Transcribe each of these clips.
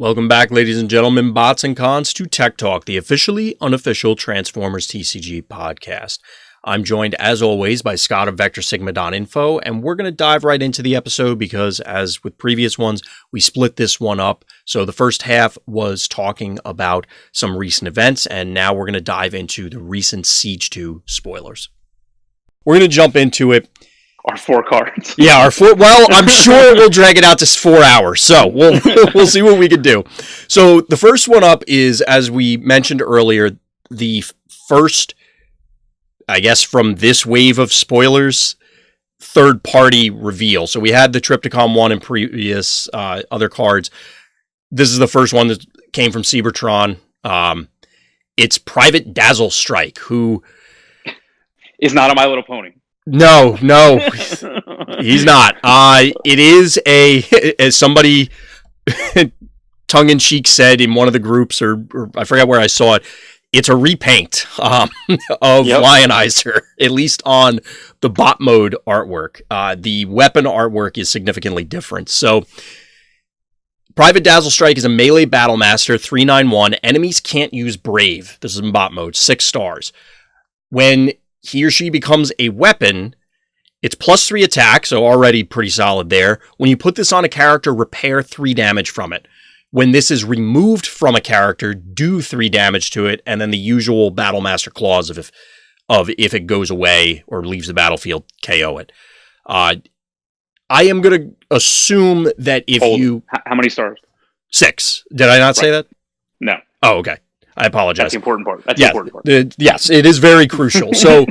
Welcome back, ladies and gentlemen, bots and cons, to Tech Talk, the officially unofficial Transformers TCG podcast. I'm joined, as always, by Scott of Vector Sigma.info, and we're going to dive right into the episode because, as with previous ones, we split this one up. So the first half was talking about some recent events, and now we're going to dive into the recent Siege 2 spoilers. We're going to jump into it. Our 4 cards. Yeah, well, I'm sure we'll drag it out to 4 hours, so we'll see what we can do. So the first one up is, as we mentioned earlier, the first, I guess, from this wave of spoilers, third-party reveal. So we had the Trypticon one and previous other cards. This is the first one that came from Cybertron. It's Private Dazzle Strike, who is not a My Little Pony. No, he's not. It is as somebody tongue-in-cheek said in one of the groups, or I forgot where I saw it, it's a repaint of Lionizer, at least on the bot mode artwork. The weapon artwork is significantly different. So, Private Dazzle Strike is a melee battle master, 3/9/1. Enemies can't use Brave. This is in bot mode, 6 stars. When he or she becomes a weapon, it's +3 attack, so already pretty solid there. When you put this on a character, repair 3 damage from it. When this is removed from a character, do 3 damage to it, and then the usual Battlemaster clause of if it goes away or leaves the battlefield, KO it. I am going to assume that if you... How many stars? 6. Did I not say that? No. Oh, okay. I apologize. That's the important part. That's the important part. Yes, it is very crucial. So,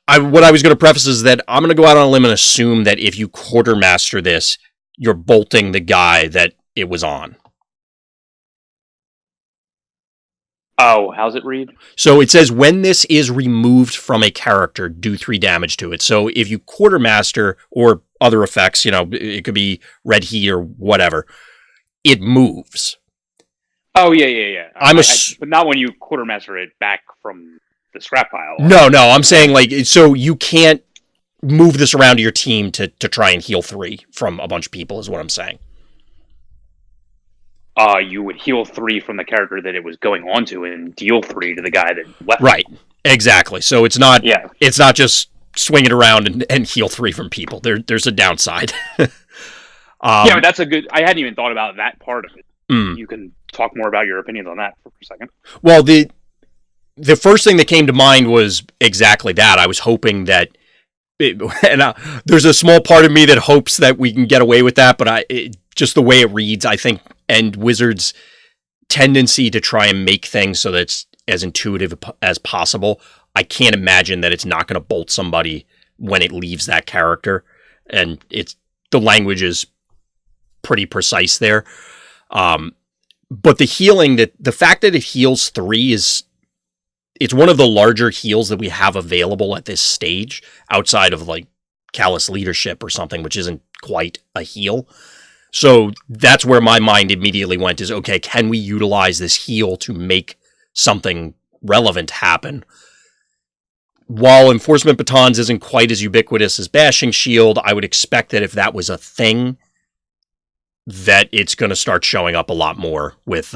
what I was going to preface is that I'm going to go out on a limb and assume that if you quartermaster this, you're bolting the guy that it was on. Oh, how's it read? So it says, when this is removed from a character, do 3 damage to it. So if you quartermaster or other effects, it could be red heat or whatever, it moves. Oh, yeah. But not when you quartermaster it back from the scrap pile. No, I'm saying, so you can't move this around to your team to try and heal 3 from a bunch of people, is what I'm saying. You would heal 3 from the character that it was going on to and deal 3 to the guy that left. Right, exactly. So it's not just swing it around and heal 3 from people. There's a downside. But that's a good... I hadn't even thought about that part of it. You can talk more about your opinions on that for a second. Well, the first thing that came to mind was exactly that. I was hoping that, there's a small part of me that hopes that we can get away with that, but just the way it reads, I think, and Wizards' tendency to try and make things so that it's as intuitive as possible, I can't imagine that it's not going to bolt somebody when it leaves that character, and the language is pretty precise there. But the healing, the fact that it heals 3 it's one of the larger heals that we have available at this stage, outside of Callous Leadership or something, which isn't quite a heal. So that's where my mind immediately went is, okay, can we utilize this heal to make something relevant happen? While Enforcement Batons isn't quite as ubiquitous as Bashing Shield, I would expect that if that was a thing, that it's going to start showing up a lot more with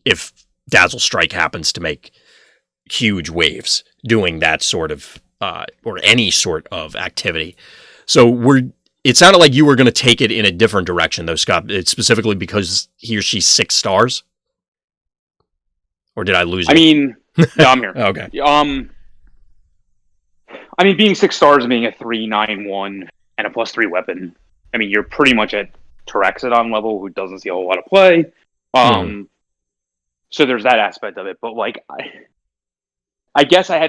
if Dazzle Strike happens to make huge waves doing that sort of or any sort of activity. So it sounded like you were going to take it in a different direction though, Scott. It's specifically because he or she's 6 stars, or did I lose you? I mean, no, I'm here. Okay. I mean, being 6 stars and being a 3/9/1 and a +3 weapon, I mean, you're pretty much at Terexodon level, who doesn't see a whole lot of play. So there's that aspect of it. But I guess I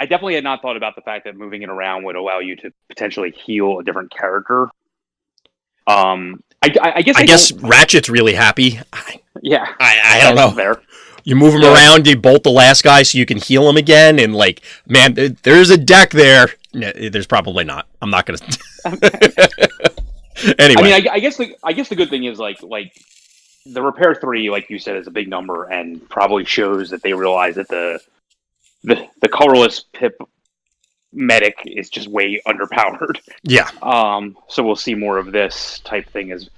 definitely had not thought about the fact that moving it around would allow you to potentially heal a different character. I guess Ratchet's really happy. Yeah, I don't know. There. You move him around, you bolt the last guy so you can heal him again, and man, there's a deck there. No, there's probably not. I'm not gonna. Anyway, I mean, I guess the good thing is the repair 3, like you said, is a big number and probably shows that they realize that the colorless Pip medic is just way underpowered. Yeah. So we'll see more of this type thing as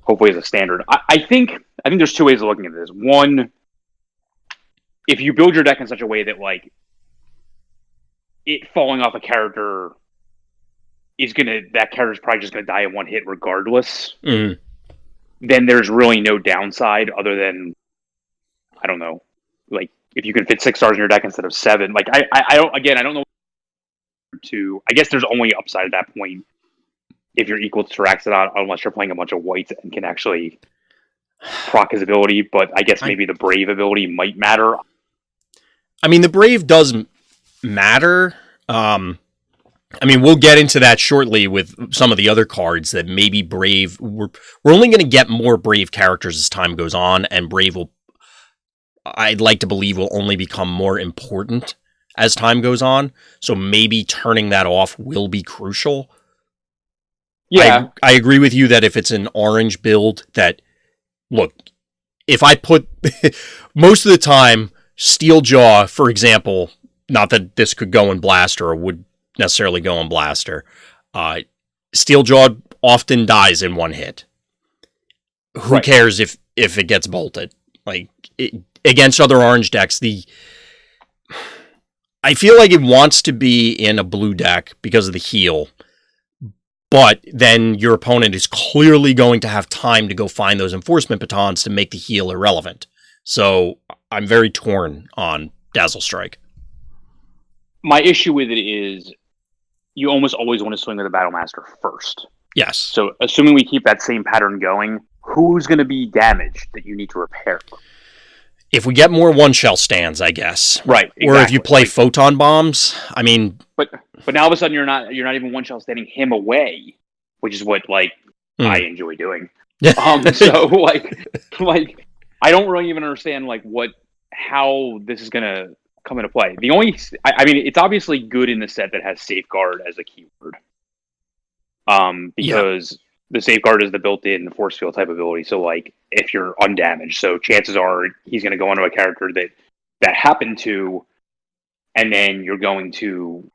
hopefully as a standard. I think I think there's two ways of looking at this. One, if you build your deck in such a way that like it falling off a character that character's probably just gonna die in one hit regardless. Mm. Then there's really no downside other than, I don't know, like if you can fit 6 stars in your deck instead of 7. Like I don't know. I guess there's only upside at that point if you're equal to Raxodon, unless you're playing a bunch of whites and can actually proc his ability. But I guess maybe the Brave ability might matter. I mean, the Brave does matter. I mean, we'll get into that shortly with some of the other cards that maybe Brave. We're only going to get more Brave characters as time goes on, and Brave will, I'd like to believe, will only become more important as time goes on. So maybe turning that off will be crucial. Yeah. I agree with you that if it's an orange build, that, look, if I put, most of the time, Steeljaw, for example, not that this could go in Blaster or would necessarily go in Blaster, Steeljaw often dies in one hit. Who cares if it gets bolted? Like, against other orange decks, I feel like it wants to be in a blue deck because of the heal, but then your opponent is clearly going to have time to go find those enforcement batons to make the heal irrelevant. So I'm very torn on Dazzle Strike. My issue with it is you almost always want to swing with the Battle Master first. Yes. So assuming we keep that same pattern going, who's going to be damaged that you need to repair? If we get more one-shell stands, I guess. Right. Exactly. Or if you play photon bombs, I mean... But now all of a sudden you're not even one-shell standing him away, which is what, like, I enjoy doing. So, like, I don't really even understand, like, how this is going to come into play. The only... I mean, it's obviously good in the set that has Safeguard as a keyword. Because... The Safeguard is the built-in force field type ability. So, like, if you're undamaged, so chances are he's going to go onto a character that happened to, and then you're going to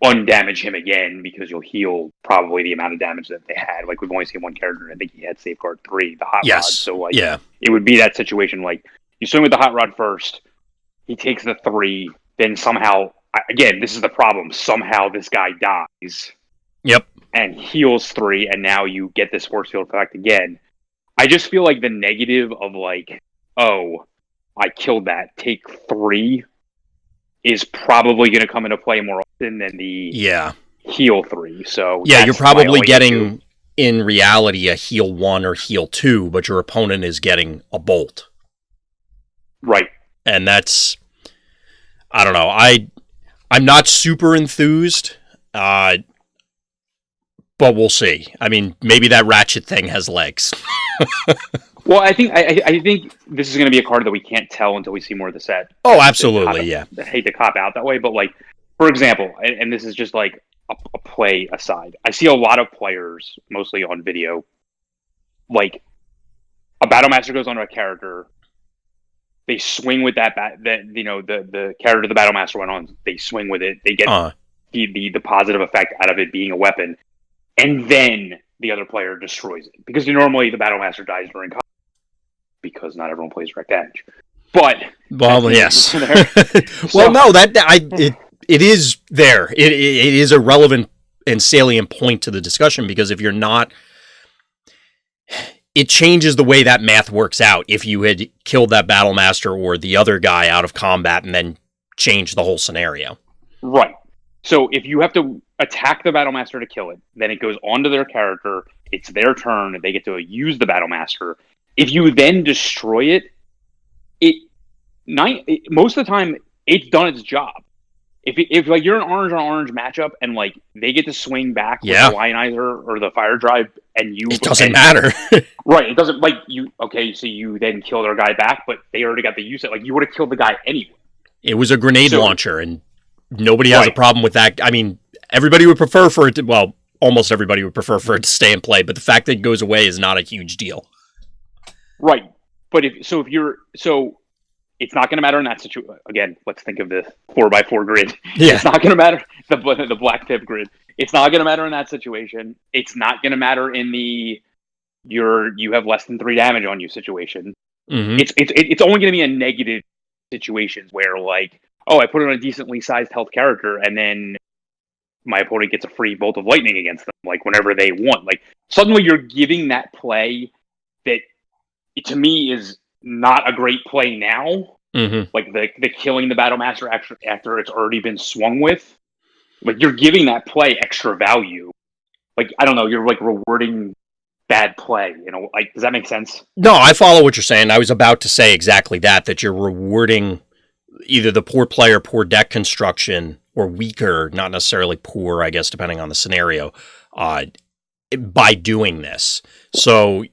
undamage him again because you'll heal probably the amount of damage that they had. Like, we've only seen one character, I think he had Safeguard 3, the Hot Rod. So, like, it would be that situation. Like, you swing with the Hot Rod first, he takes the 3, then somehow, again, this is the problem, somehow this guy dies. Yep. And heals 3, and now you get this force field effect again. I just feel like the negative of, like, oh, I killed that, take 3, is probably going to come into play more often than the heal 3. So you're probably getting, in reality, a heal 1 or heal 2, but your opponent is getting a bolt. Right. And that's, I don't know, I'm not super enthused, but we'll see. I mean, maybe that Ratchet thing has legs. Well, I think this is going to be a card that we can't tell until we see more of the set. Oh, absolutely, I hate to cop out that way, but, like, for example, and this is just like a play aside, I see a lot of players, mostly on video, like, a Battle Master goes onto a character, they swing with that the character the Battle Master went on, they swing with it, they get the positive effect out of it being a weapon. And then the other player destroys it. Because normally the Battle Master dies during combat. Because not everyone plays direct damage. But... Well, yes. Well, no, it is there. It is a relevant and salient point to the discussion. Because if you're not... It changes the way that math works out. If you had killed that Battle Master or the other guy out of combat and then changed the whole scenario. Right. So if you have to attack the Battle Master to kill it, then it goes onto their character, it's their turn, they get to use the Battle Master. If you then destroy it, most of the time, it's done its job. If like, you're an orange on orange matchup, and, like, they get to swing back with the Lionizer or the Fire Drive, and you... It doesn't matter. Right, it doesn't, like, so you then kill their guy back, but they already got the use it. Like, you would have killed the guy anyway. It was a grenade launcher, and nobody has a problem with that. I mean, everybody would prefer for it to, well, almost everybody would prefer for it to stay in play, but the fact that it goes away is not a huge deal. Right. But it's not going to matter in that situation. Again, let's think of the 4x4 grid. Yeah. It's not going to matter, the black tip grid. It's not going to matter in that situation. It's not going to matter in the you have less than 3 damage on you situation. Mm-hmm. It's only going to be in negative situations where like, oh, I put on a decently sized health character and then my opponent gets a free bolt of lightning against them, like whenever they want. Like suddenly you're giving that play that to me is not a great play now. Mm-hmm. Like the killing the battle master after it's already been swung with. Like you're giving that play extra value. Like I don't know, you're like rewarding bad play. You know, like does that make sense? No, I follow what you're saying. I was about to say exactly that you're rewarding either the poor player, poor deck construction, or weaker, not necessarily poor, I guess, depending on the scenario, by doing this. So,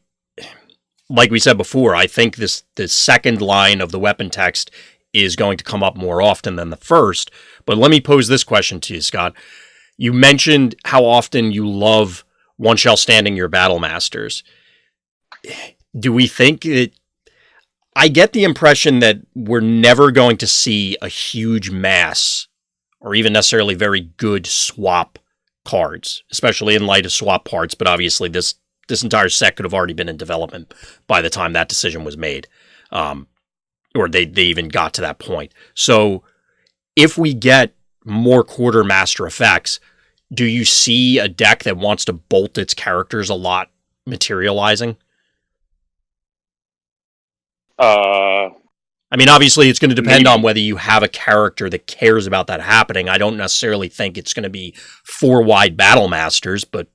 like we said before, I think the second line of the weapon text is going to come up more often than the first. But let me pose this question to you, Scott. You mentioned how often you love one shell standing your battle masters. Do we think that I get the impression that we're never going to see a huge mass or even necessarily very good swap cards, especially in light of swap parts, but obviously this entire set could have already been in development by the time that decision was made, or they even got to that point. So if we get more quartermaster effects, do you see a deck that wants to bolt its characters a lot materializing? I mean, obviously, it's going to depend on whether you have a character that cares about that happening. I don't necessarily think it's going to be 4 wide battle masters, but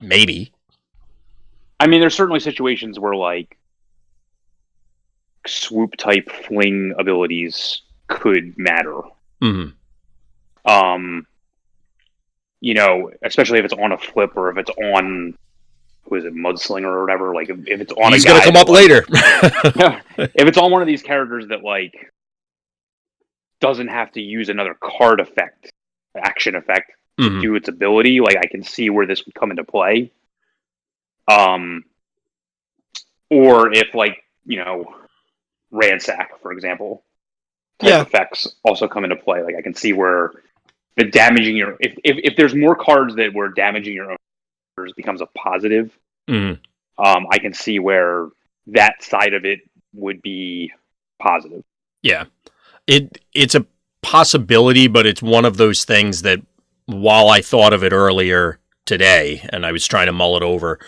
maybe. I mean, there's certainly situations where like swoop type fling abilities could matter. Mm-hmm. You know, especially if it's on a flip or if it's on, who is it, Mudslinger or whatever. Like if it's on, he's going to come up later. If it's on one of these characters that like doesn't have to use another card effect, action effect to do its ability, like I can see where this would come into play. Or if like, you know, Ransack, for example, type effects also come into play. Like I can see where the damaging your if there's more cards that were damaging your own becomes a positive. I can see where that side of it would be positive. Yeah, it's a possibility, but it's one of those things that while I thought of it earlier today and I was trying to mull it over,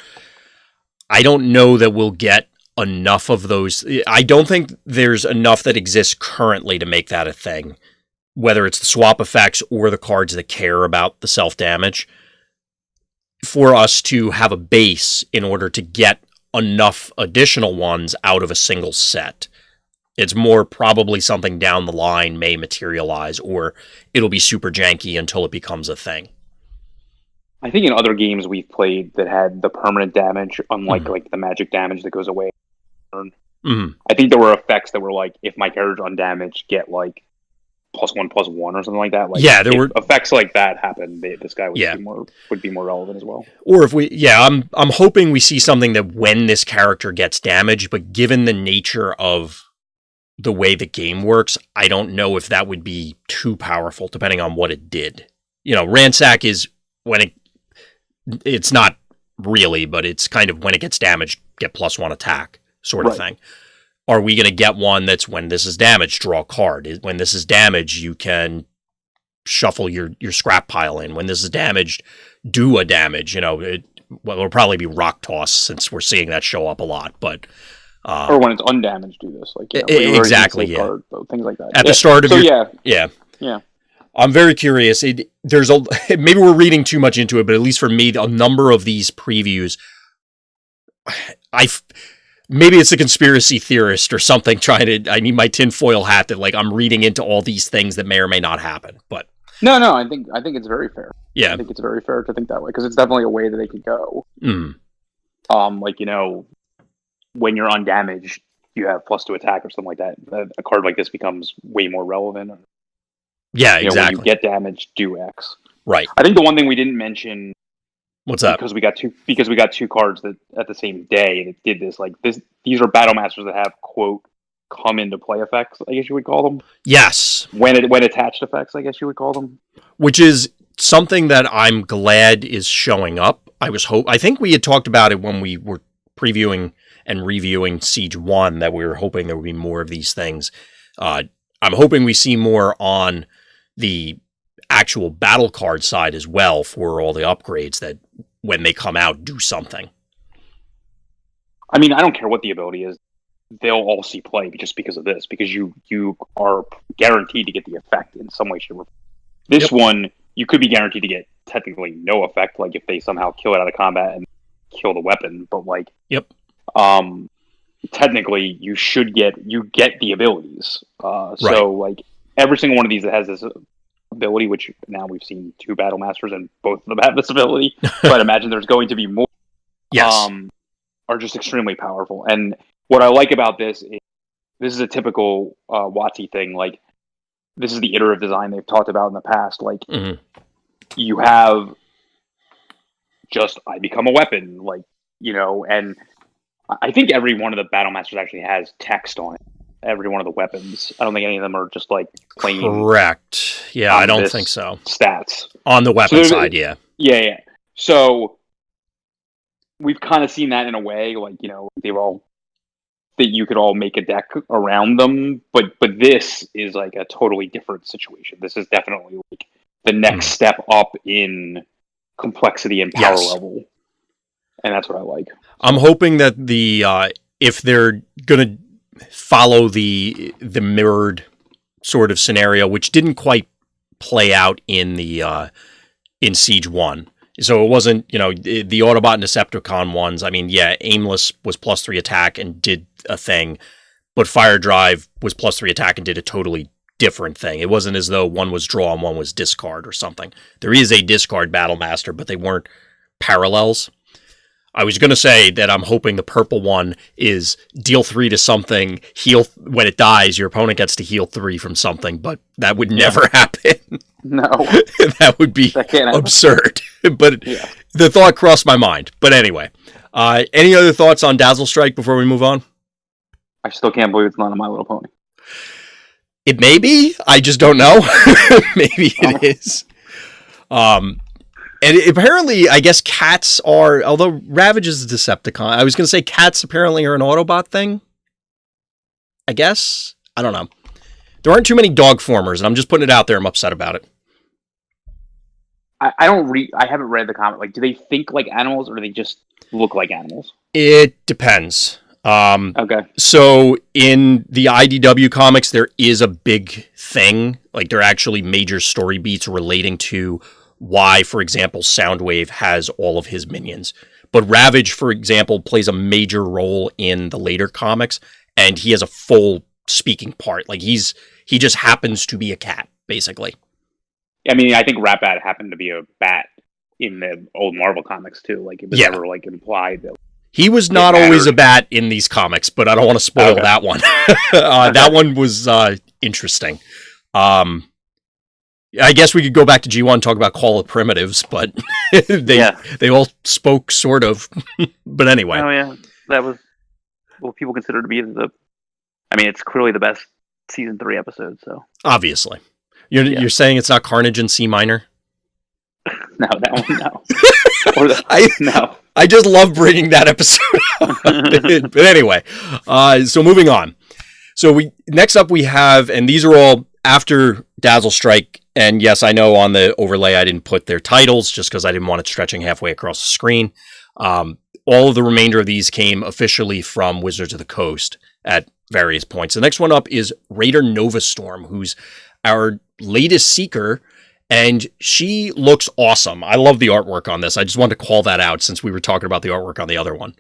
I don't know that we'll get enough of those. I don't think there's enough that exists currently to make that a thing, whether it's the swap effects or the cards that care about the self-damage, for us to have a base in order to get enough additional ones out of a single set. It's more probably something down the line may materialize, or it'll be super janky until it becomes a thing. I think in other games we've played that had the permanent damage, unlike like the magic damage that goes away. I think there were effects that were like, if my character's undamaged, get like +1/+1 or something like that. Like, yeah, there were effects like that happen. This guy would be more relevant as well. Or if I'm hoping we see something that when this character gets damaged, but given the nature of the way the game works, I don't know if that would be too powerful, depending on what it did. You know, Ransack is when it's not really, but it's kind of when it gets damaged, get +1 attack sort of thing. Are we going to get one that's when this is damaged, draw a card? When this is damaged, you can shuffle your scrap pile in. When this is damaged, do a damage. You know, it'll probably be Rock Toss since we're seeing that show up a lot. But or when it's undamaged, do this. Like exactly, yeah. Card, things like that. At the start of yeah. I'm very curious. There's maybe we're reading too much into it, but at least for me, a number of these previews, maybe it's a conspiracy theorist or something I need my tinfoil hat that like I'm reading into all these things that may or may not happen. But no, I think it's very fair. Yeah. I think it's very fair to think that way because it's definitely a way that they could go. Like, you know, when you're undamaged, you have +2 attack or something like that. A card like this becomes way more relevant. Yeah, exactly. When you get damaged, do X. Right. I think the one thing we didn't mention, what's that? Because we got two cards that at the same day that did this. Like this, these are battle masters that have quote come into play effects. I guess you would call them. Yes. When attached effects, I guess you would call them. Which is something that I'm glad is showing up. I think we had talked about it when we were previewing and reviewing Siege 1 that we were hoping there would be more of these things. I'm hoping we see more on the actual battle card side as well for all the upgrades that when they come out do something. I mean, I don't care what the ability is. They'll all see play just because of this, because you are guaranteed to get the effect in some way, shape, or form. This one, you could be guaranteed to get technically no effect, like if they somehow kill it out of combat and kill the weapon, but like technically you get the abilities. So like every single one of these that has this ability, which now we've seen 2 Battle Masters and both of them have this ability, but imagine there's going to be more. Are just extremely powerful. And what I like about this is a typical WotC thing. Like, this is the iterative design they've talked about in the past. Like, you have just, I become a weapon, like, and I think every one of the Battle Masters actually has text on it. Every one of the weapons. I don't think any of them are just like plain. Correct. Yeah, I don't think so. Stats. On the weapon side, yeah. Yeah. So, we've kind of seen that in a way, like, that you could all make a deck around them, but this is like a totally different situation. This is definitely like the next step up in complexity and power level, and that's what I like. I'm hoping that if they're gonna follow the mirrored sort of scenario, which didn't quite play out in the in Siege 1. So it wasn't, the Autobot and Decepticon ones. I mean, yeah, Aimless was +3 attack and did a thing, but Fire Drive was +3 attack and did a totally different thing. It wasn't as though one was draw and one was discard or something. There is a discard Battle Master, but they weren't parallels. I was going to say that I'm hoping the purple one is deal 3 to something, heal when it dies, your opponent gets to heal 3 from something, but that would never happen. No. That would be absurd. But the thought crossed my mind. But anyway, any other thoughts on Dazzle Strike before we move on? I still can't believe it's not on My Little Pony. It may be. I just don't know. Maybe it is. And apparently, I guess cats are, although Ravage is a Decepticon, I was going to say cats apparently are an Autobot thing. I guess. I don't know. There aren't too many dog formers, and I'm just putting it out there. I'm upset about it. I haven't read the comment. Like, do they think like animals, or do they just look like animals? It depends. Okay. So in the IDW comics, there is a big thing. Like, there are actually major story beats relating to why, for example, Soundwave has all of his minions. But Ravage, for example, plays a major role in the later comics, and he has a full speaking part. Like, he just happens to be a cat, basically. I mean, I think Rat-Bat happened to be a bat in the old Marvel comics, too. Like, it was never, like, implied that he was not always a bat in these comics, but I don't want to spoil that one. That one was interesting. I guess we could go back to G1 and talk about Call of Primitives, but they all spoke sort of. But anyway. Oh, yeah. That was what people consider to be it's clearly the best season 3 episode, so. Obviously. You're saying it's not Carnage in C minor? No, that one, no. No. I just love bringing that episode up. But anyway, so moving on. So next up we have, and these are all after Dazzle Strike, and yes, I know on the overlay I didn't put their titles just because I didn't want it stretching halfway across the screen. All of the remainder of these came officially from Wizards of the Coast at various points. The next one up is Raider Novastorm, who's our latest Seeker, and she looks awesome. I love the artwork on this. I just wanted to call that out since we were talking about the artwork on the other one.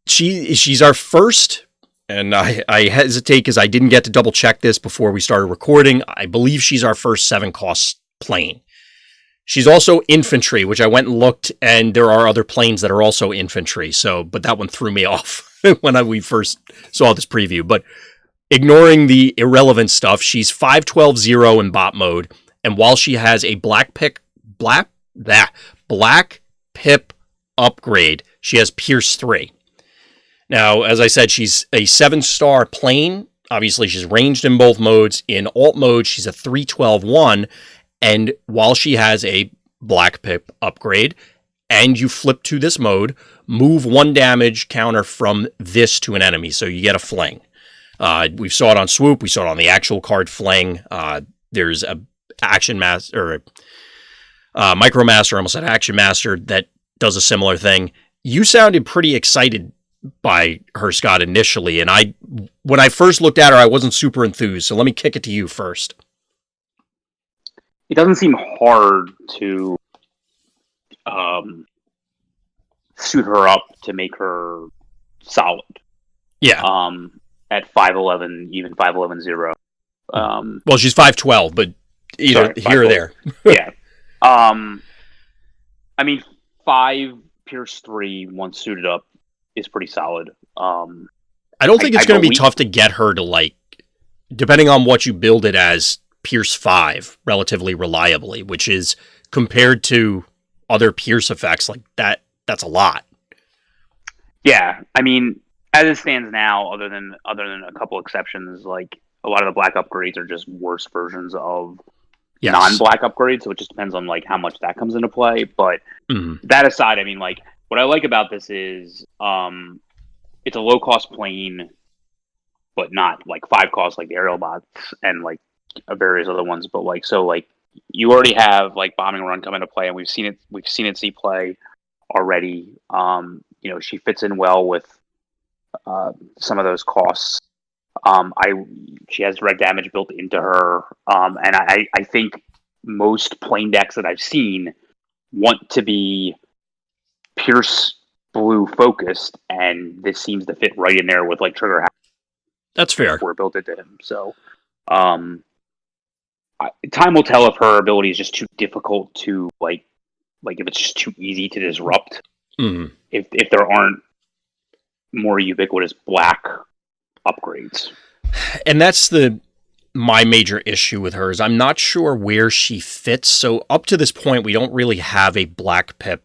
She's our first, and I hesitate because I didn't get to double check this before we started recording. I believe she's our first 7-cost plane. She's also infantry, which I went and looked, and there are other planes that are also infantry. But that one threw me off when we first saw this preview. But ignoring the irrelevant stuff, she's 5/12/0 in bot mode, and while she has a black pip upgrade, she has Pierce 3. Now, as I said, she's a 7-star plane. Obviously, she's ranged in both modes. In alt mode, she's a 3/12/1, and while she has a black pip upgrade, and you flip to this mode, move 1 damage counter from this to an enemy, so you get a fling. We saw it on Swoop. We saw it on the actual card Fling. There's a Action Master, or Micro Master, I almost said Action Master, that does a similar thing. You sounded pretty excited by her, Scott, initially, and when I first looked at her, I wasn't super enthused, so let me kick it to you first. It doesn't seem hard to suit her up to make her solid. Yeah. At 5'11", even 5'11" 0. Well, she's 5'12", but either here or there. Yeah. I mean, 5 Pierce 3 once suited up is pretty solid. I don't think it's going to be tough to get her to, like, depending on what you build it as, Pierce 5 relatively reliably, which is compared to other Pierce effects like that. That's a lot. Yeah, I mean, as it stands now, other than a couple exceptions, like a lot of the black upgrades are just worse versions of non-black upgrades. So it just depends on like how much that comes into play. But that aside, I mean, like what I like about this is it's a low-cost plane, but not like 5 cost like the aerial bots and like various other ones. But like so, like you already have like bombing run come into play, and we've seen it see play already. You know, she fits in well with some of those costs. She has direct damage built into her, and I think most plane decks that I've seen want to be Pierce blue focused, and this seems to fit right in there with like trigger. That's fair. We're built into him, so time will tell if her ability is just too difficult to like if it's just too easy to disrupt. If there aren't more ubiquitous black upgrades. And that's my major issue with her is I'm not sure where she fits. So up to this point, we don't really have a black pip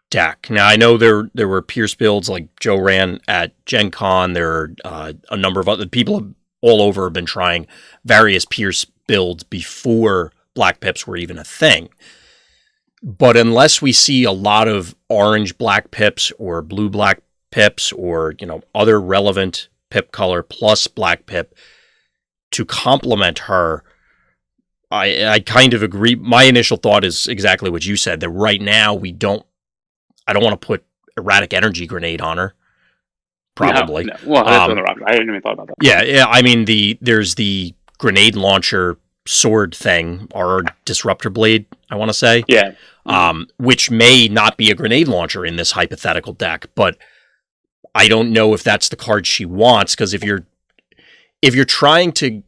deck. Now, I know there were Pierce builds like Joe ran at Gen Con. There are a number of other people all over have been trying various Pierce builds before black pips were even a thing. But unless we see a lot of orange black pips or blue black pips or, you know, other relevant pip color plus black pip to complement her, I kind of agree. My initial thought is exactly what you said, that right now I don't want to put Erratic Energy Grenade on her. Probably. No. Well, that's another option. I hadn't even thought about that. Yeah. I mean, there's the grenade launcher sword thing, or disruptor blade, I want to say. Yeah. Which may not be a grenade launcher in this hypothetical deck, but I don't know if that's the card she wants, because if you're trying to,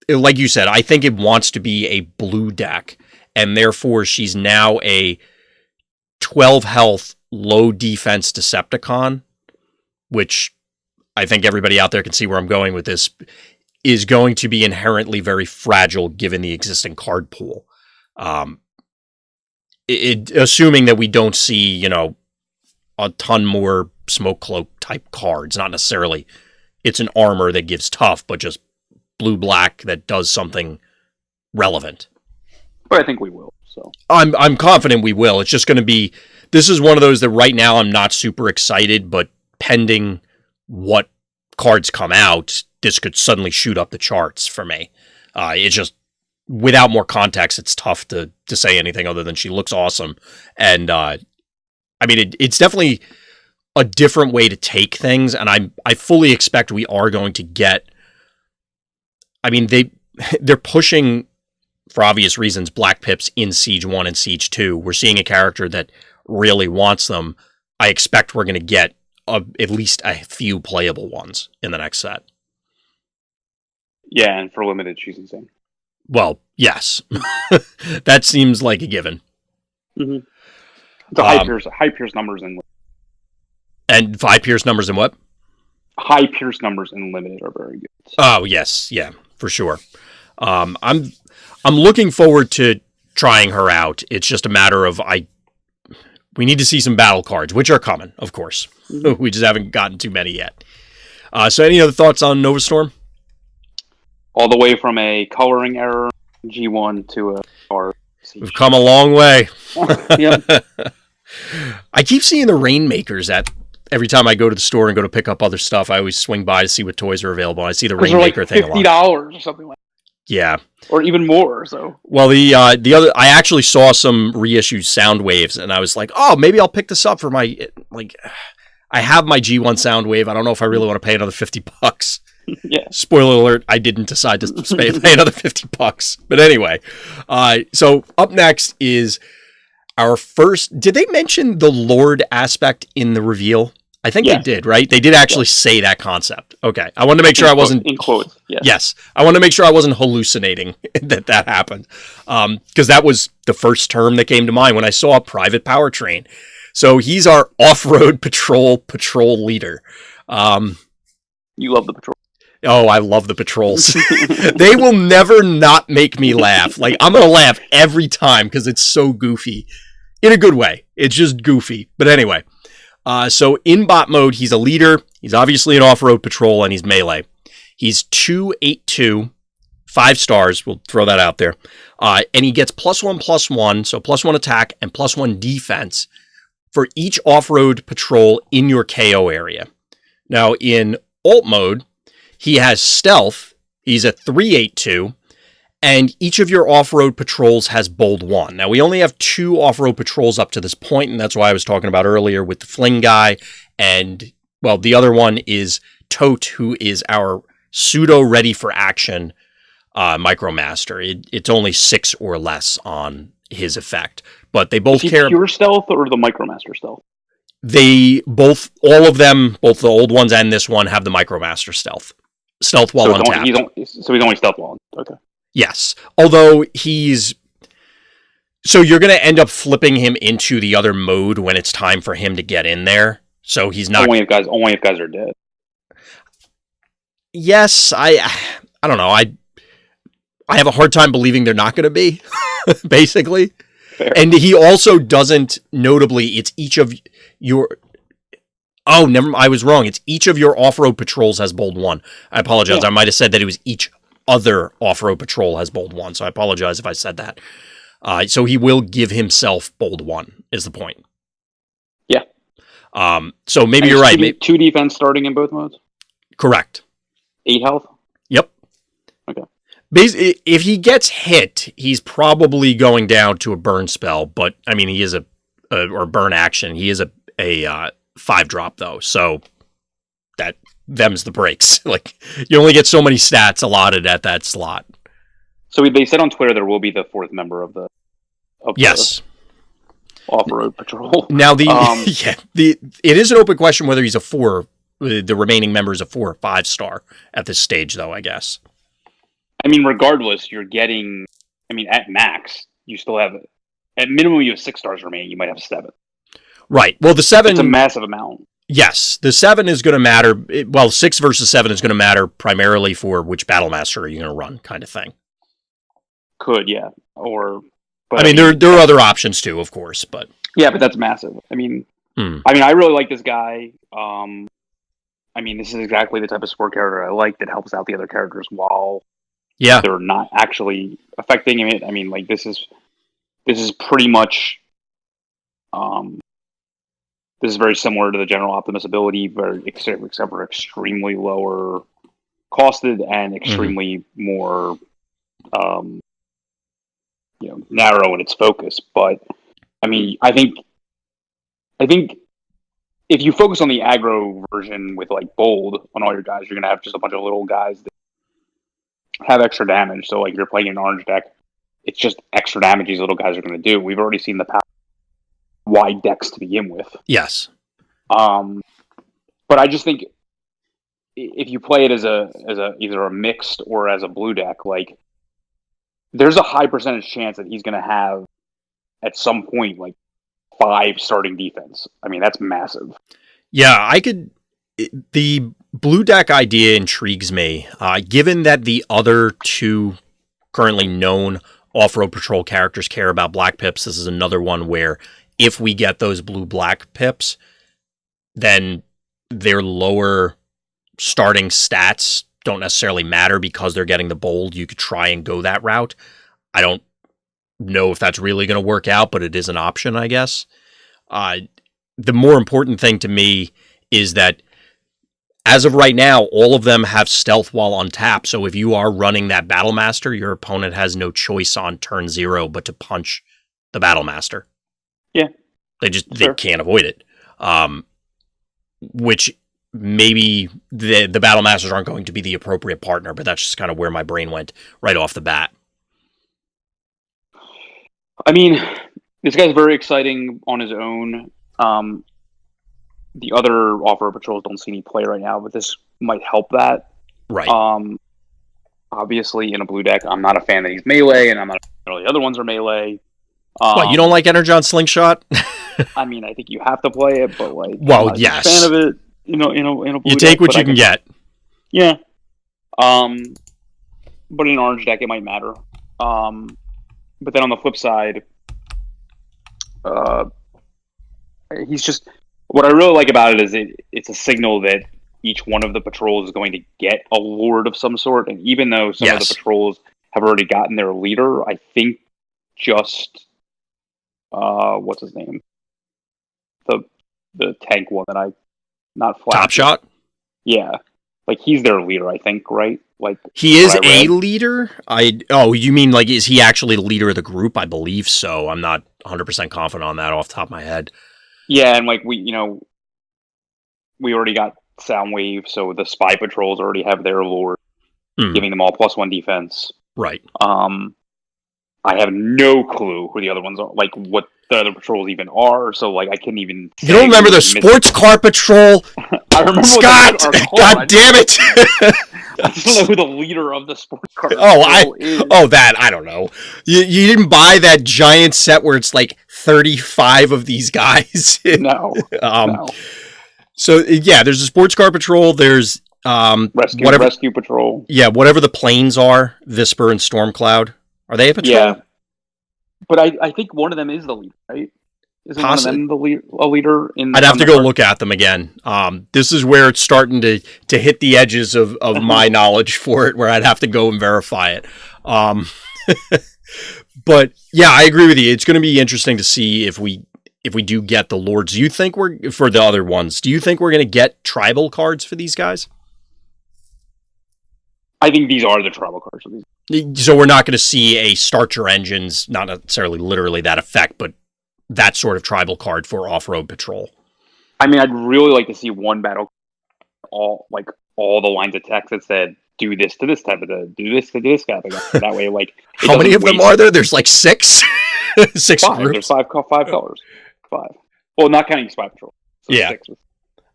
like you said, I think it wants to be a blue deck, and therefore she's now a 12 health, low defense Decepticon, which I think everybody out there can see where I'm going with this, is going to be inherently very fragile given the existing card pool. Assuming that we don't see, you know, a ton more Smoke Cloak type cards, not necessarily it's an armor that gives tough, but just blue-black that does something relevant. But I think we will. So I'm confident we will. It's just going to be, this is one of those that right now I'm not super excited, but pending what cards come out, this could suddenly shoot up the charts for me. It's just, without more context, it's tough to say anything other than she looks awesome. And I mean, it's definitely a different way to take things, and I fully expect we are going to get, I mean, they're pushing, for obvious reasons, black pips in Siege 1 and Siege 2. We're seeing a character that really wants them. I expect we're going to get at least a few playable ones in the next set. Yeah, and for limited, she's insane. Well, yes. That seems like a given. Mm-hmm. The high Pierce numbers and high Pierce numbers and what? High Pierce numbers in limited are very good. Oh, yes. Yeah, for sure. I'm looking forward to trying her out. It's just a matter of we need to see some battle cards, which are coming, of course. Mm-hmm. We just haven't gotten too many yet. So any other thoughts on Nova Storm? All the way from a coloring error G1 to a R. We've come a long way. Yep. I keep seeing the Rainmakers at every time I go to the store and go to pick up other stuff. I always swing by to see what toys are available. I see the Because they're like Rainmaker thing a lot. $50 or something like Yeah. that. Or even more, so. Well, the other, I actually saw some reissued Soundwaves, and I was like, oh, maybe I'll pick this up for my, like, I have my G1 Soundwave. I don't know if I really want to pay another $50. Yeah. Spoiler alert, I didn't decide to pay another $50. But anyway, so up next is our first, did they mention the Lord aspect in the reveal? I think they did, right? They did actually say that concept. Okay. I wanted to make sure I wasn't... In quotes, yeah. Yes. I wanted to make sure I wasn't hallucinating that happened. Because that was the first term that came to mind when I saw Private Powertrain. So he's our off-road patrol leader. You love the patrol. Oh, I love the patrols. They will never not make me laugh. Like, I'm going to laugh every time because it's so goofy. In a good way. It's just goofy. But anyway... so in bot mode, he's a leader. He's obviously an off-road patrol, and he's melee. He's 282, 5 stars. We'll throw that out there. And he gets +1/+1, so +1 attack and +1 defense for each off-road patrol in your KO area. Now, in alt mode, he has stealth. He's a 382. And each of your off-road patrols has bold 1. Now, we only have 2 off-road patrols up to this point, and that's why I was talking about earlier with the Fling guy. And, well, the other one is Tote, who is our pseudo-ready-for-action Micromaster. It's only 6 or less on his effect. But they both care... pure stealth or the Micromaster stealth? They both, all of them, both the old ones and this one, have the Micromaster stealth. Stealth while untapped. So he's only stealth while okay. Yes. Although he's... So you're going to end up flipping him into the other mode when it's time for him to get in there. So he's not... Only if guys are dead. Yes, I don't know. I have a hard time believing they're not going to be, basically. Fair. And he also doesn't, notably, it's each of your... Oh, never. I was wrong. It's each of your off-road patrols has bold 1. I apologize. Yeah. I might have said that it was each other off-road patrol has bold 1, so I apologize if I said that. So he will give himself bold 1, is the point. Yeah. So maybe you're right. 2 defense starting in both modes? Correct. 8 health? Yep. Okay. Basically, if he gets hit, he's probably going down to a burn spell, but, I mean, he is or burn action. He is a 5-drop, though, so them's the breaks. Like, you only get so many stats allotted at that slot. So they said on Twitter there will be the 4th member of the yes, off-road patrol. Now it is an open question whether he's a 4. The remaining member is a 4 or 5 star at this stage, though. I guess. I mean, regardless, you're getting. I mean, at max, you still have at minimum you have 6 stars remaining. You might have 7. Right. Well, the 7. It's a massive amount. Yes, the 7 is going to matter. 6 versus 7 is going to matter primarily for which Battlemaster are you going to run, kind of thing. Could, yeah. But I mean, there are other options too, of course, but yeah, but that's massive. I mean, I really like this guy. I mean, this is exactly the type of support character I like that helps out the other characters while they're not actually affecting it. I mean, like this is pretty much. This is very similar to the General Optimus ability, except for extremely lower costed and extremely more, narrow in its focus. But I mean, I think if you focus on the aggro version with like bold on all your guys, you're gonna have just a bunch of little guys that have extra damage. So like you're playing an orange deck, it's just extra damage these little guys are gonna do. We've already seen the power wide decks to begin with. Yes. But I just think if you play it as either a mixed or as a blue deck, like there's a high percentage chance that he's going to have at some point like 5 starting defense. I mean, that's massive. Yeah, the blue deck idea intrigues me. Given that the other 2 currently known off-road patrol characters care about black pips, this is another one where if we get those blue-black pips, then their lower starting stats don't necessarily matter because they're getting the bold. You could try and go that route. I don't know if that's really going to work out, but it is an option, I guess. The more important thing to me is that as of right now, all of them have stealth while untapped. So if you are running that Battle Master, your opponent has no choice on turn 0 but to punch the Battle Master. Yeah. They can't avoid it. Which maybe the Battle Masters aren't going to be the appropriate partner, but that's just kind of where my brain went right off the bat. I mean, this guy's very exciting on his own. The other Off-Road Patrols don't see any play right now, but this might help that. Right. Obviously, in a blue deck, I'm not a fan that he's melee, and I'm not a fan that all the other ones are melee. What, you don't like Energon Slingshot? I mean, I think you have to play it, but like, well, I'm not yes, a fan of it. In a blue you deck, take what you can get. Yeah. But in an orange deck, it might matter. But then on the flip side, he's just, what I really like about it is it's a signal that each one of the patrols is going to get a lord of some sort. And even though some of the patrols have already gotten their leader, I think just what's his name? The tank one that I not Flash. Top Shot? Yeah. Like he's their leader, I think, right? Like he is a leader? You mean like is he actually the leader of the group? I believe so. I'm not 100% confident on that off the top of my head. Yeah, and like we already got Soundwave, so the spy patrols already have their lord, giving them all +1 defense. Right. I have no clue who the other ones are, like what the other patrols even are. So like I couldn't even. You don't remember the Sports Car Patrol? I remember Scott. God damn it! I just don't know who the leader of the Sports Car is. That I don't know. You didn't buy that giant set where it's like 35 of these guys. No. No. So yeah, there's a Sports Car Patrol. There's Rescue Patrol. Yeah, whatever the planes are, Visper and Stormcloud. Are they a patrol? Yeah. But I think one of them is the leader, right? Isn't one of them a leader? I'd have to go look at them again. This is where it's starting to hit the edges of my knowledge for it, where I'd have to go and verify it. But yeah, I agree with you. It's going to be interesting to see if we do get the lords. Do you think for the other ones? Do you think we're going to get tribal cards for these guys? I think these are the tribal cards for these. So we're not going to see a start your engines, not necessarily literally that effect, but that sort of tribal card for Off-Road Patrol. I mean, I'd really like to see one battle, all the lines of text that said, do this to this type of do this to this type of guy. That way, like... How many of them are there? There's like 6? 6 5. groups? There's 5 colors. 5. Well, not counting Spy Patrol. So yeah. 6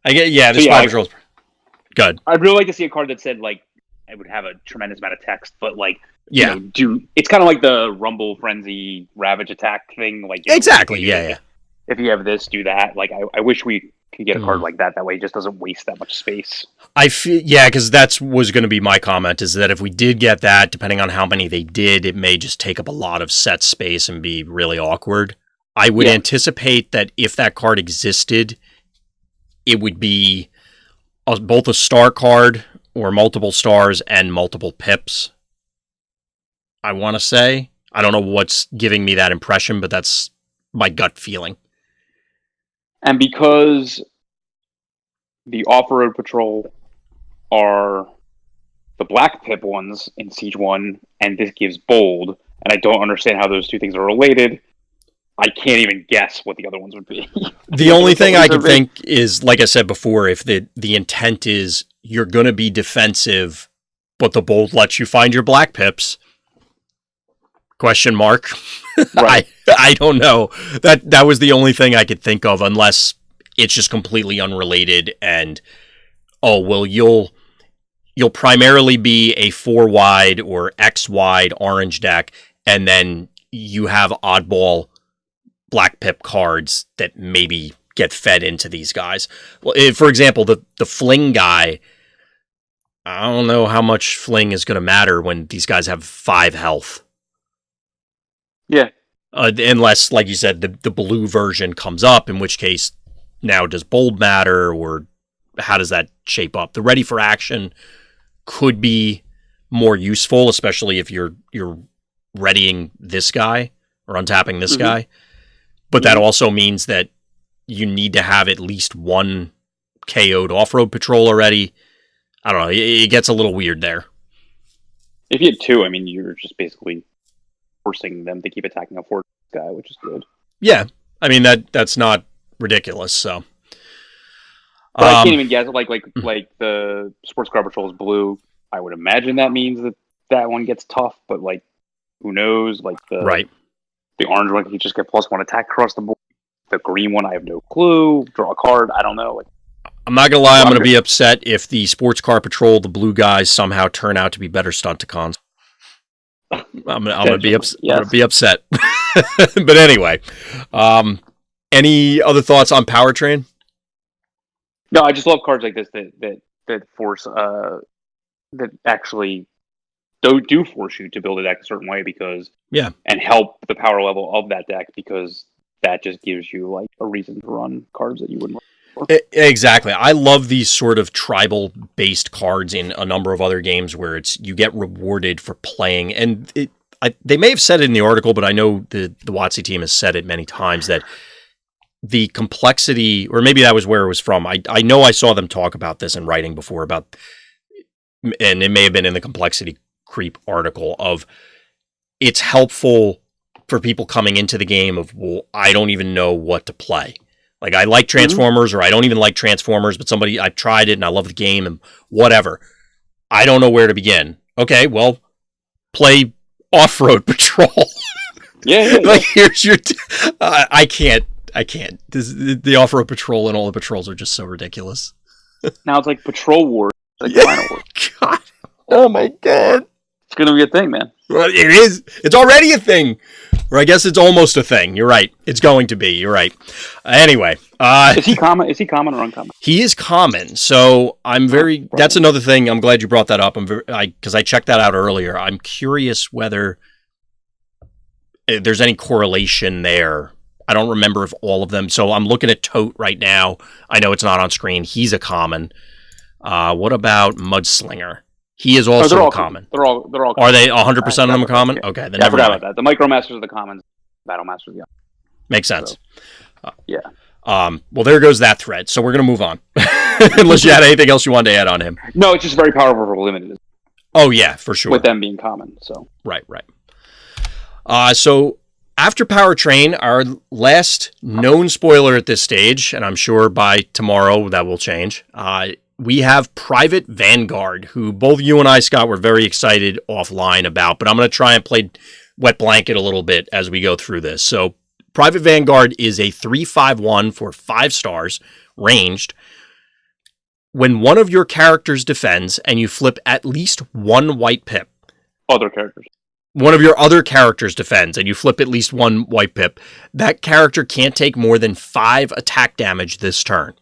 the Spy Patrol's good. I'd really like to see a card that said, like, it would have a tremendous amount of text, but like, yeah, it's kind of like the Rumble Frenzy Ravage Attack thing. Like exactly, yeah. If you have this, do that. Like, I wish we could get a card like that. That way, it just doesn't waste that much space. I feel because was going to be my comment. Is that if we did get that, depending on how many they did, it may just take up a lot of set space and be really awkward. I would anticipate that if that card existed, it would be both a star card or multiple stars and multiple pips. I want to say. I don't know what's giving me that impression, but that's my gut feeling. And because the Off-Road Patrol are the black pip ones in Siege 1, and this gives bold, and I don't understand how those two things are related, I can't even guess what the other ones would be. The only thing I can think is, like I said before, if the intent is you're going to be defensive, but the bold lets you find your black pips. Question mark. Right. I don't know. That was the only thing I could think of, unless it's just completely unrelated and you'll primarily be a 4 wide or X wide orange deck, and then you have oddball black pip cards that maybe get fed into these guys. Well, for example, the fling guy, I don't know how much fling is going to matter when these guys have 5 health. Yeah. Unless, like you said, the blue version comes up, in which case, now does bold matter, or how does that shape up? The ready for action could be more useful, especially if you're readying this guy or untapping this guy. But that also means that you need to have at least one KO'd off-road patrol already. I don't know. It gets a little weird there. If you had two, I mean, you're just basically forcing them to keep attacking a fourth guy, which is good. Yeah, I mean that's not ridiculous. So, but I can't even guess. Like the sports car patrol is blue. I would imagine that means that one gets tough. But like, who knows? Like right. The orange one can just get +1 attack across the board. The green one, I have no clue. Draw a card. I don't know. Like, I'm not gonna lie. I'm gonna be upset if the sports car patrol, the blue guys, somehow turn out to be better Stunticons. I'm gonna be upset. Yes. I'm gonna be upset. But anyway, any other thoughts on Powertrain? No, I just love cards like this that force that actually do force you to build a deck a certain way and help the power level of that deck, because that just gives you like a reason to run cards that you wouldn't run before. Exactly. I love these sort of tribal based cards in a number of other games where you get rewarded for playing, and they may have said it in the article, but I know the WotC team has said it many times that the complexity, or maybe that was where it was from. I know I saw them talk about this in writing before about, and it may have been in the complexity creep article, of it's helpful for people coming into the game of, well, I don't even know what to play. Like, I like Transformers, or I don't even like Transformers, but I've tried it and I love the game and whatever. I don't know where to begin. Okay, well, play Off-Road Patrol. Yeah. Like, here's your... I can't. The Off-Road Patrol and all the patrols are just so ridiculous. Now it's like Patrol Wars. Like Final Wars. God. Oh my God. It's going to be a thing, man. Well, it is. It's already a thing. Or I guess it's almost a thing. You're right. It's going to be. You're right. Anyway. Is he common? Is he common or uncommon? He is common. So I'm very... That's another thing. I'm glad you brought that up. Because I checked that out earlier. I'm curious whether there's any correlation there. I don't remember if all of them... So I'm looking at Tote right now. I know it's not on screen. He's a common. What about Mudslinger? He is also common. They're all. Are they 100% of them are common? Okay, then I forgot about that. The Micromasters are the commons. Battle Masters, yeah. Makes sense. So, yeah. Well, there goes that thread. So we're gonna move on. Unless you had anything else you wanted to add on him. No, it's just very powerful for limited. Oh yeah, for sure. With them being common, so right. So after Powertrain, our last known spoiler at this stage, and I'm sure by tomorrow that will change. We have Private Vanguard, who both you and I, Scott, were very excited offline about, but I'm going to try and play wet blanket a little bit as we go through this. So Private Vanguard is a 3/5/1 for 5 stars, ranged. When one of your characters defends and you flip at least one white pip. Other characters. One of your other characters defends and you flip at least one white pip, that character can't take more than 5 attack damage this turn.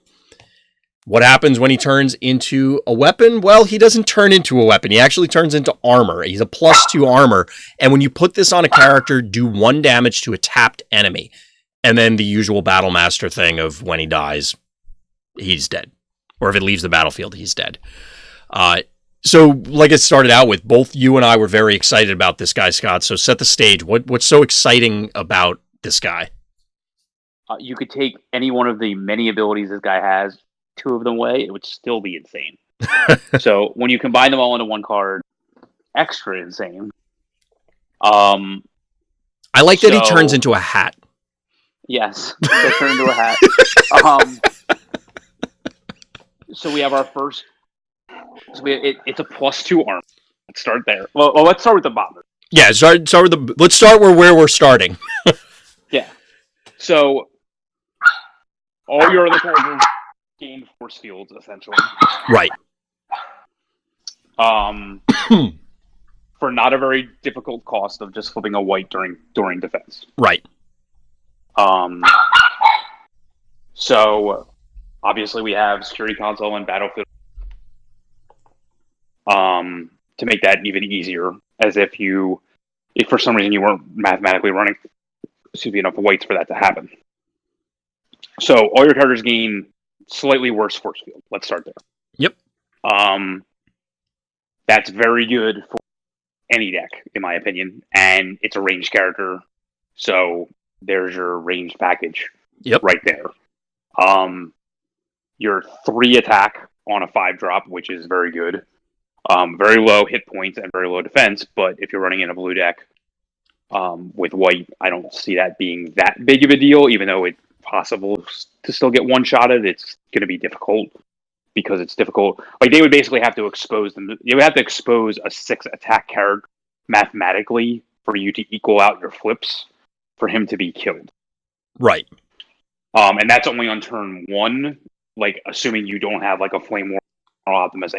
What happens when he turns into a weapon? Well, he doesn't turn into a weapon. He actually turns into armor. He's a +2 armor. And when you put this on a character, do 1 damage to a tapped enemy. And then the usual Battle Master thing of when he dies, he's dead. Or if it leaves the battlefield, he's dead. So, like it started out with, both you and I were very excited about this guy, Scott. So set the stage. What's so exciting about this guy? You could take any one of the many abilities this guy has, 2 of them away, it would still be insane. So when you combine them all into one card, extra insane. I like that he turns into a hat. Yes, he'll turn into a hat. So we have our first. So it's a +2 arm. Let's start there. Well, let's start with the bottom. Yeah, let's start where we're starting. Yeah. So all your other characters gain force fields, essentially. Right. For not a very difficult cost of just flipping a white during defense. Right. So obviously we have security console and battlefield. To make that even easier, as if for some reason you weren't mathematically running, enough whites for that to happen. So all your characters gain slightly worse force field. Let's start there. Yep. That's very good for any deck, in my opinion, and it's a ranged character, so there's your ranged package. Yep. Right there. Your 3 attack on a 5-drop, which is very good. Very low hit points and very low defense, but if you're running in a blue deck with white, I don't see that being that big of a deal, even though it's possible to still get one-shotted. It's going to be difficult because it's difficult. Like, they would basically have to expose them. You would have to expose a 6 attack card mathematically for you to equal out your flips for him to be killed. Right. And that's only on turn 1, like, assuming you don't have, like, a Flame War or Optimus,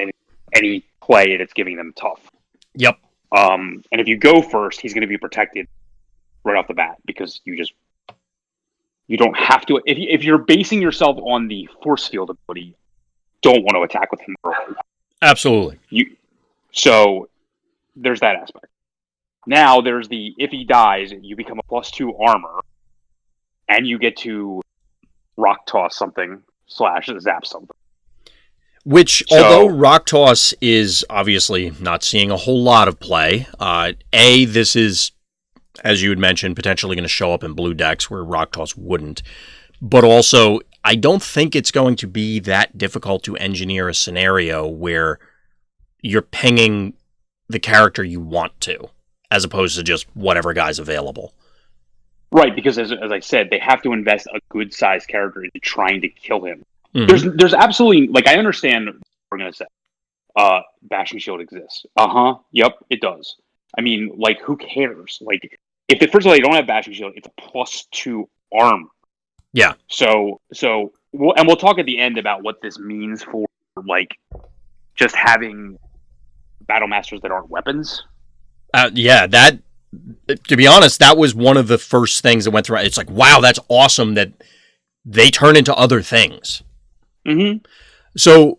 any play that's giving them tough. Yep. And if you go first, he's going to be protected right off the bat because you don't have to. If you're basing yourself on the force field ability, don't want to attack with him early. Absolutely. So there's that aspect. Now there's if he dies, you become a +2 armor, and you get to rock toss something / zap something. Which, although Rock Toss is obviously not seeing a whole lot of play, this is, as you had mentioned, potentially going to show up in blue decks where Rock Toss wouldn't. But also, I don't think it's going to be that difficult to engineer a scenario where you're pinging the character you want to, as opposed to just whatever guy's available. Right, because as I said, they have to invest a good-sized character into trying to kill him. Mm-hmm. There's absolutely, like, I understand what we're going to say. Bashing Shield exists. Yep, it does. I mean, like, who cares? Like, first of all, you don't have Bashing Shield, it's a +2 arm. Yeah. So we'll talk at the end about what this means for, like, just having Battle Masters that aren't weapons. That, to be honest, that was one of the first things that went through. It's like, wow, that's awesome that they turn into other things. Mm-hmm. So,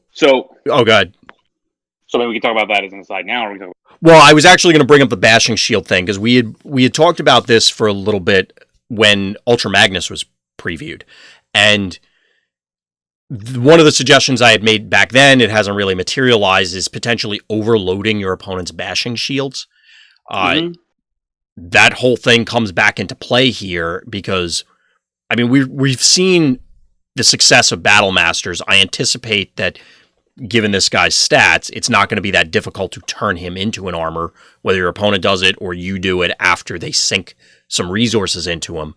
oh god. So maybe we can talk about that as an aside now. Or we can Well, I was actually going to bring up the Bashing Shield thing because we had talked about this for a little bit when Ultra Magnus was previewed, and one of the suggestions I had made back then, it hasn't really materialized, is potentially overloading your opponent's Bashing Shields. That whole thing comes back into play here because, I mean, we've seen the success of Battle Masters. I anticipate that, given this guy's stats, it's not going to be that difficult to turn him into an armor, whether your opponent does it or you do it after they sink some resources into him.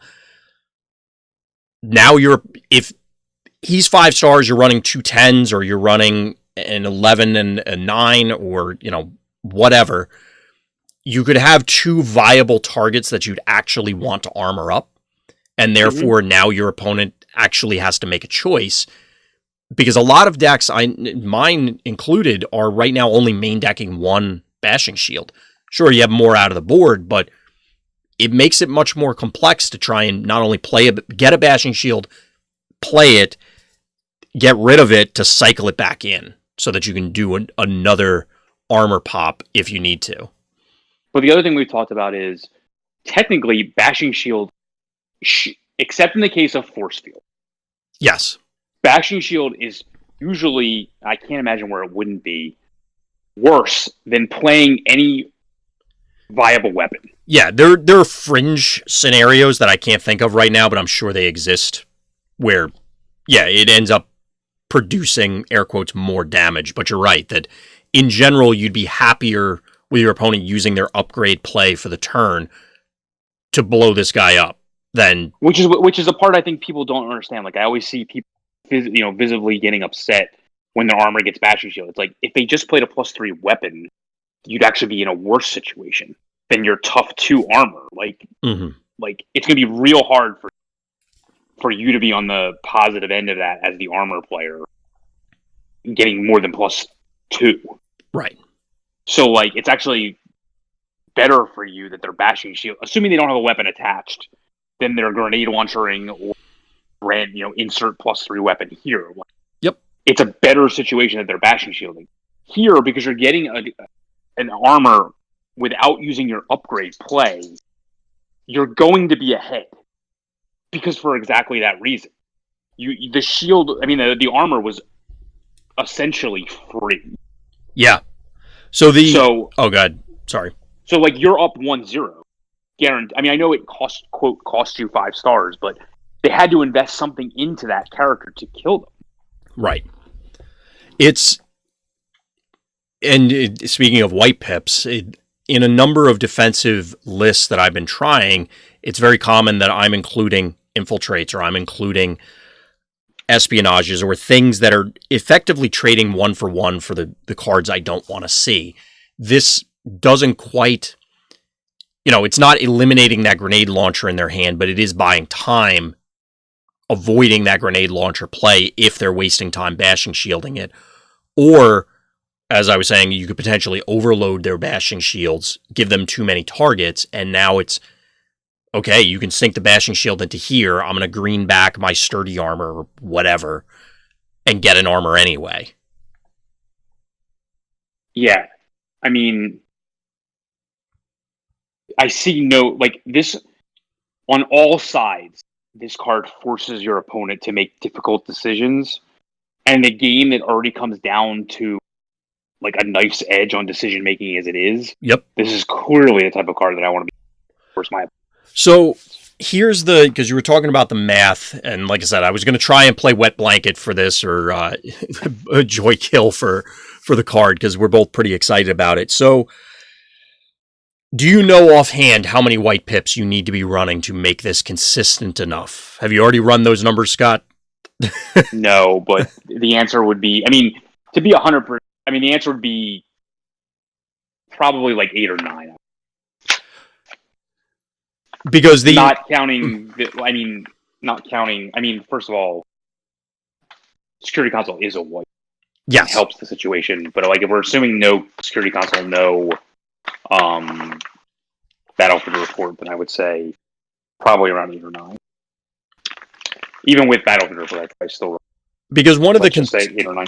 Now if he's 5 stars, you're running 2 10s, or you're running an 11 and a 9, or, whatever. You could have 2 viable targets that you'd actually want to armor up. And therefore, now your opponent actually has to make a choice, because a lot of decks, mine included, are right now only main decking 1 Bashing Shield. Sure, you have more out of the board, but it makes it much more complex to try and not only get a Bashing Shield, play it, get rid of it to cycle it back in so that you can do another armor pop if you need to. But the other thing we've talked about is, technically, Bashing Shield, except in the case of Force Field. Yes. Bashing Shield is usually, I can't imagine where it wouldn't be, worse than playing any viable weapon. Yeah, there are fringe scenarios that I can't think of right now, but I'm sure they exist where, it ends up producing, air quotes, more damage. But you're right, that in general, you'd be happier with your opponent using their upgrade play for the turn to blow this guy up than... Which is a part I think people don't understand. Like, I always see people visibly getting upset when their armor gets Bashing Shield. It's like, if they just played a +3 weapon, you'd actually be in a worse situation than your tough 2 armor. Like, like, it's going to be real hard for you to be on the positive end of that as the armor player, getting more than +2. Right. So, like, it's actually better for you that they're Bashing Shield, assuming they don't have a weapon attached, than they're grenade launchering or insert +3 weapon here. Yep. It's a better situation that they're Bashing Shielding. Here, because you're getting an armor without using your upgrade play, you're going to be ahead. Because for exactly that reason. The shield, the armor was essentially free. Yeah. Oh, God. Sorry. So, like, you're up 1-0. Guaranteed. I know it cost you 5 stars, but they had to invest something into that character to kill them. Right. Speaking of white pips, in a number of defensive lists that I've been trying, it's very common that I'm including infiltrates or I'm including espionages or things that are effectively trading one for one for the cards I don't want to see. This doesn't quite, it's not eliminating that grenade launcher in their hand, but it is buying time, avoiding that grenade launcher play if they're wasting time bashing shielding it. Or, as I was saying, you could potentially overload their bashing shields, give them too many targets, and now it's, okay, you can sink the bashing shield into here, I'm going to green back my sturdy armor or whatever, and get an armor anyway. Yeah. I mean, I see this, on all sides, this card forces your opponent to make difficult decisions, and the game that already comes down to like a knife's edge on decision making as it is. Yep. This is clearly the type of card that I want to be force my. So here's because you were talking about the math, and like I said, I was going to try and play Wet Blanket for this or a Joy Kill for the card because we're both pretty excited about it. So do you know offhand how many white pips you need to be running to make this consistent enough? Have you already run those numbers, Scott? No, but the answer would be, to be 100%, the answer would be probably like 8 or 9. Because not counting, first of all, Security Console is a white. Yes. It helps the situation, but like if we're assuming no Security Console, no Battlefield Report, then I would say probably around 8 or 9. Even with Battlefield Report, I still because one of the 8 or 9.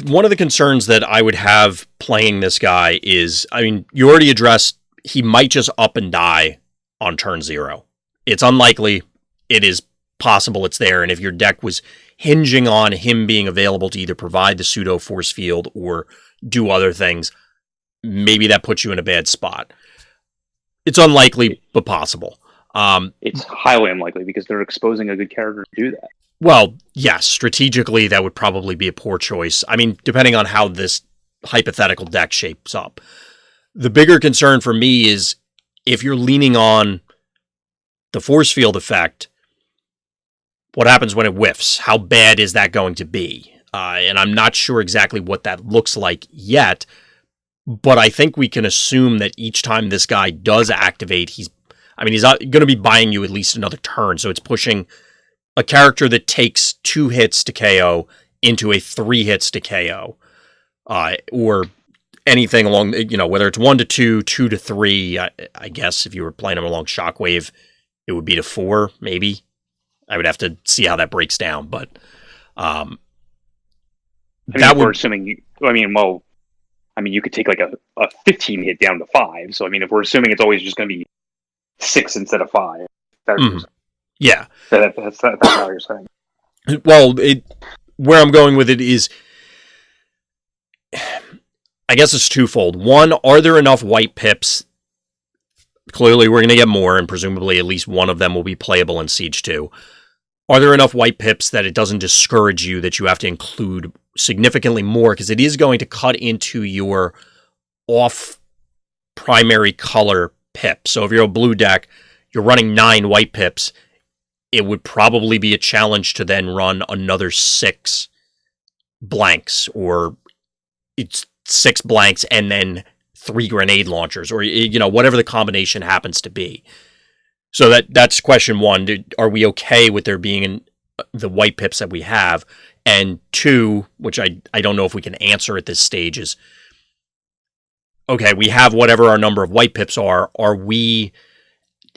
One of the concerns that I would have playing this guy is, you already addressed he might just up and die on turn 0. It's unlikely. It is possible it's there, and if your deck was hinging on him being available to either provide the pseudo force field or do other things, maybe that puts you in a bad spot. It's unlikely, but possible. It's highly unlikely because they're exposing a good character to do that. Well, yes, strategically that would probably be a poor choice. Depending on how this hypothetical deck shapes up. The bigger concern for me is if you're leaning on the force field effect, what happens when it whiffs? How bad is that going to be? And I'm not sure exactly what that looks like yet, but I think we can assume that each time this guy does activate, he's going to be buying you at least another turn, so it's pushing a character that takes 2 hits to KO into a 3 hits to KO, or anything along, whether it's 1 to 2, 2 to 3. I guess if you were playing him along Shockwave, it would be to 4, maybe. I would have to see how that breaks down, but we're assuming. You could take like a 15 hit down to 5. So if we're assuming it's always just going to be 6 instead of 5. Yeah. That's how you're saying. Well, where I'm going with it is, I guess it's twofold. One, are there enough white pips? Clearly, we're going to get more, and presumably at least one of them will be playable in Siege 2. Are there enough white pips that it doesn't discourage you that you have to include significantly more? Because it is going to cut into your off primary color pip. So if you're a blue deck, you're running 9 white pips, it would probably be a challenge to then run another 6 blanks, or it's 6 blanks and then 3 grenade launchers, or whatever the combination happens to be. So that's question 1. Are we okay with there being the white pips that we have? And 2, which I don't know if we can answer at this stage, is, okay, we have whatever our number of white pips are. Are we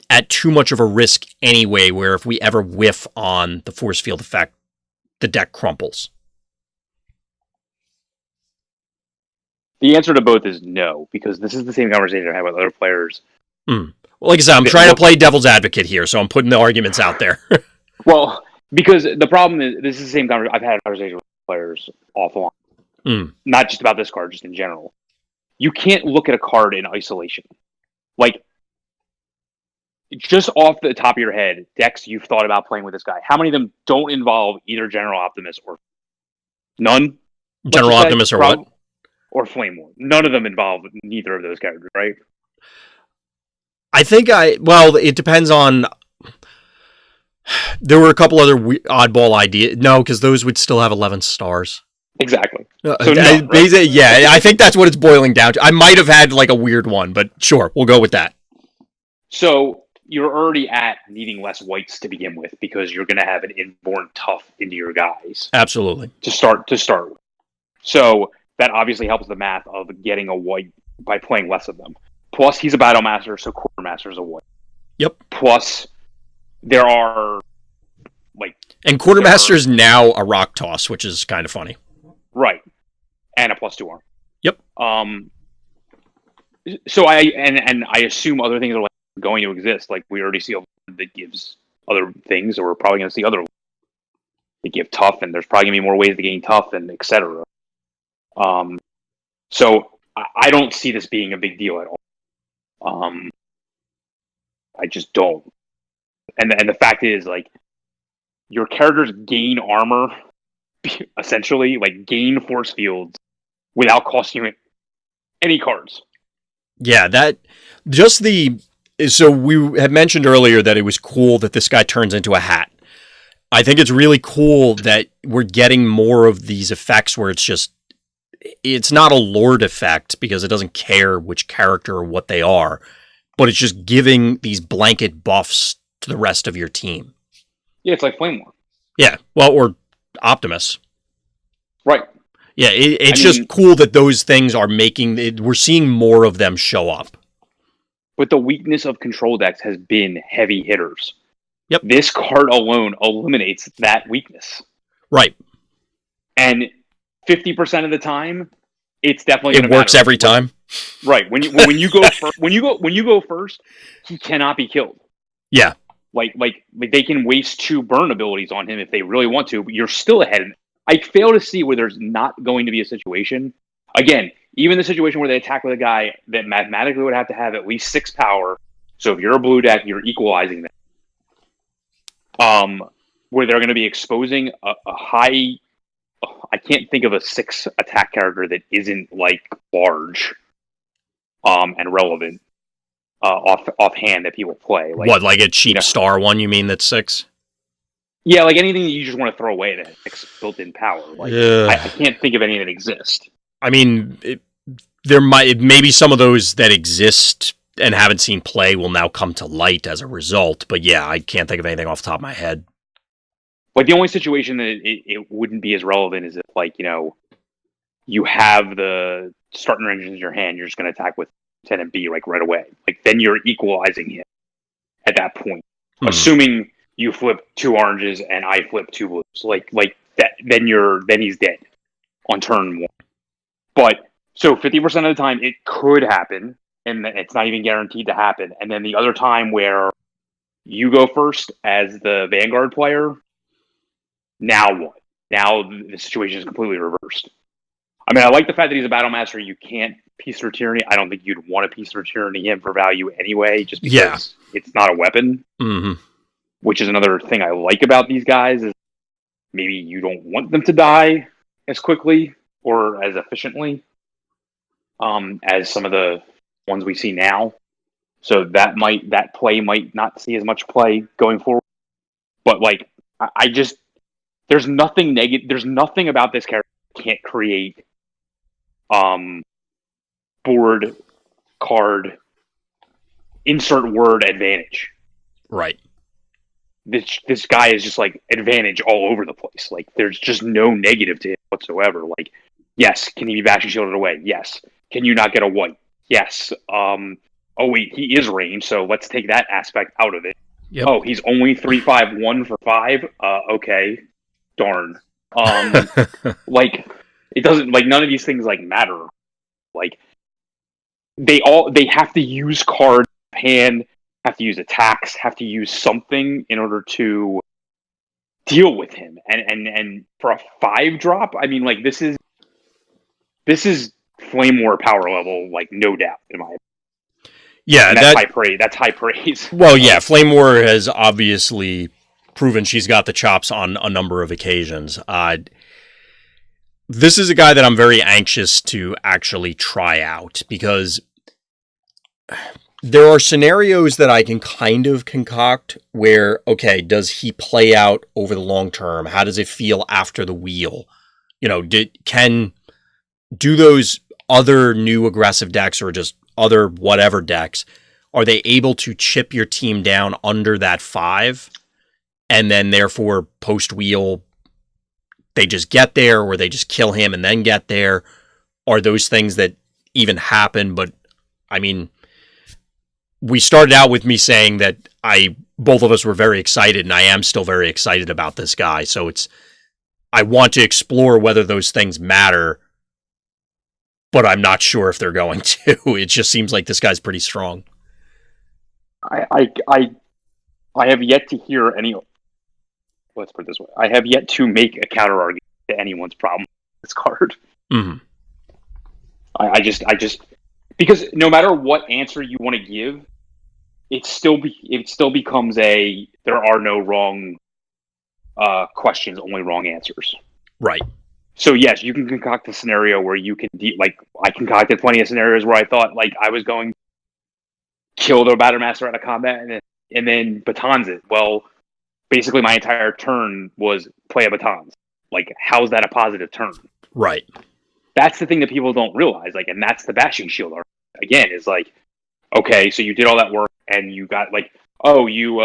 at too much of a risk anyway, where if we ever whiff on the force field effect, the deck crumples? The answer to both is no, because this is the same conversation I have with other players. Well, like I said, I'm trying to play devil's advocate here, so I'm putting the arguments out there. Well, because the problem is, this is the same conversation. I've had a conversation with players offline, not just about this card, just in general. You can't look at a card in isolation. Like, just off the top of your head, decks you've thought about playing with this guy, how many of them don't involve either General Optimus or none? General Optimus or what? Or Flame War. None of them involve neither of those characters, right? I think well, it depends on. There were a couple other oddball ideas. No, because those would still have 11 stars. Exactly. So none, right? Yeah, I think that's what it's boiling down to. I might have had like a weird one, but sure, we'll go with that. So you're already at needing less whites to begin with because you're going to have an inborn tough into your guys. Absolutely. To start with. So that obviously helps the math of getting a white by playing less of them. Plus, he's a battle master, so quartermaster is a white. Yep. Plus, there are and quartermaster's now a rock toss, which is kind of funny. Right. And a +2 arm. Yep. So I assume other things are going to exist. Like we already see a that gives other things, or we're probably going to see other that give tough, and there's probably going to be more ways to gain tough, and etc. So I don't see this being a big deal at all. I just don't. And the fact is, your characters gain armor, essentially, gain force fields without costing you any cards. Yeah, so we had mentioned earlier that it was cool that this guy turns into a hat. I think it's really cool that we're getting more of these effects where it's not a Lord effect because it doesn't care which character or what they are, but it's just giving these blanket buffs to the rest of your team. Yeah, it's like Flame War. Yeah, well, or Optimus. Right. Yeah, it's just cool that those things are we're seeing more of them show up. But the weakness of control decks has been heavy hitters. Yep. This card alone eliminates that weakness. Right. And 50% of the time, it's definitely it works every time. Right. When you go first, he cannot be killed. Yeah. Like they can waste 2 burn abilities on him if they really want to, but you're still ahead. I fail to see where there's not going to be a situation. Again, even the situation where they attack with a guy that mathematically would have to have at least 6 power. So if you're a blue deck, you're equalizing that. Where they're going to be exposing a high. I can't think of a 6 attack character that isn't large, and relevant. Offhand that people play. Like a cheap star one, you mean that's 6? Yeah, anything that you just want to throw away that has built-in power. I can't think of any that exist. I mean, maybe some of those that exist and haven't seen play will now come to light as a result, but yeah, I can't think of anything off the top of my head. The only situation that it wouldn't be as relevant is if, you have the starting engines in your hand, you're just going to attack with 10 and B right away. Then you're equalizing him at that point. Assuming you flip 2 oranges and I flip 2 blues. That, then he's dead on turn 1. But so 50% of the time it could happen, and it's not even guaranteed to happen. And then the other time where you go first as the Vanguard player, now what? Now the situation is completely reversed. I mean, I like the fact that he's a battle master. You can't Peace through Tyranny. I don't think you'd want to Peace through Tyranny him for value anyway, just because it's not a weapon. Mm-hmm. Which is another thing I like about these guys is maybe you don't want them to die as quickly or as efficiently as some of the ones we see now. So that play might not see as much play going forward. But there's nothing negative. There's nothing about this character that can't create board card insert word advantage. Right. This guy is just advantage all over the place. There's just no negative to him whatsoever. Yes, can he be bashing shielded away? Yes. Can you not get a white? Yes. Oh wait, he is ranged, so let's take that aspect out of it. Yep. Oh, he's only 3/5 for 5. Okay, darn. It doesn't none of these things matter. They have to use card hand, have to use attacks, have to use something in order to deal with him. And for a 5-drop, I mean, this is Flame War power level, no doubt, in my opinion. Yeah, And that's high praise. That's high praise. Well, yeah, Flame War has obviously proven she's got the chops on a number of occasions. This is a guy that I'm very anxious to actually try out because there are scenarios that I can kind of concoct where, okay, does he play out over the long term? How does it feel after the wheel? You know, do those other new aggressive decks or just other whatever decks, are they able to chip your team down under that 5? And then therefore post wheel, they just get there, or they just kill him and then get there? Are those things that even happen? But I mean, we started out with me saying that both of us were very excited, and I am still very excited about this guy. So I want to explore whether those things matter, but I'm not sure if they're going to. It just seems like this guy's pretty strong. I have yet to hear any. Let's put it this way: I have yet to make a counter argument to anyone's problem with this card. Mm-hmm. I just because no matter what answer you want to give, it still becomes there are no wrong questions, only wrong answers. Right. So yes, you can concoct a scenario where you can I concocted plenty of scenarios where I thought like I was going to kill the Battlemaster out of combat and then batons it. Well, basically my entire turn was play a batons. Like, how's that a positive turn? Right. That's the thing that people don't realize. Like, and that's the Bashing Shield art. Again, is like, okay, so you did all that work and you got like, oh, you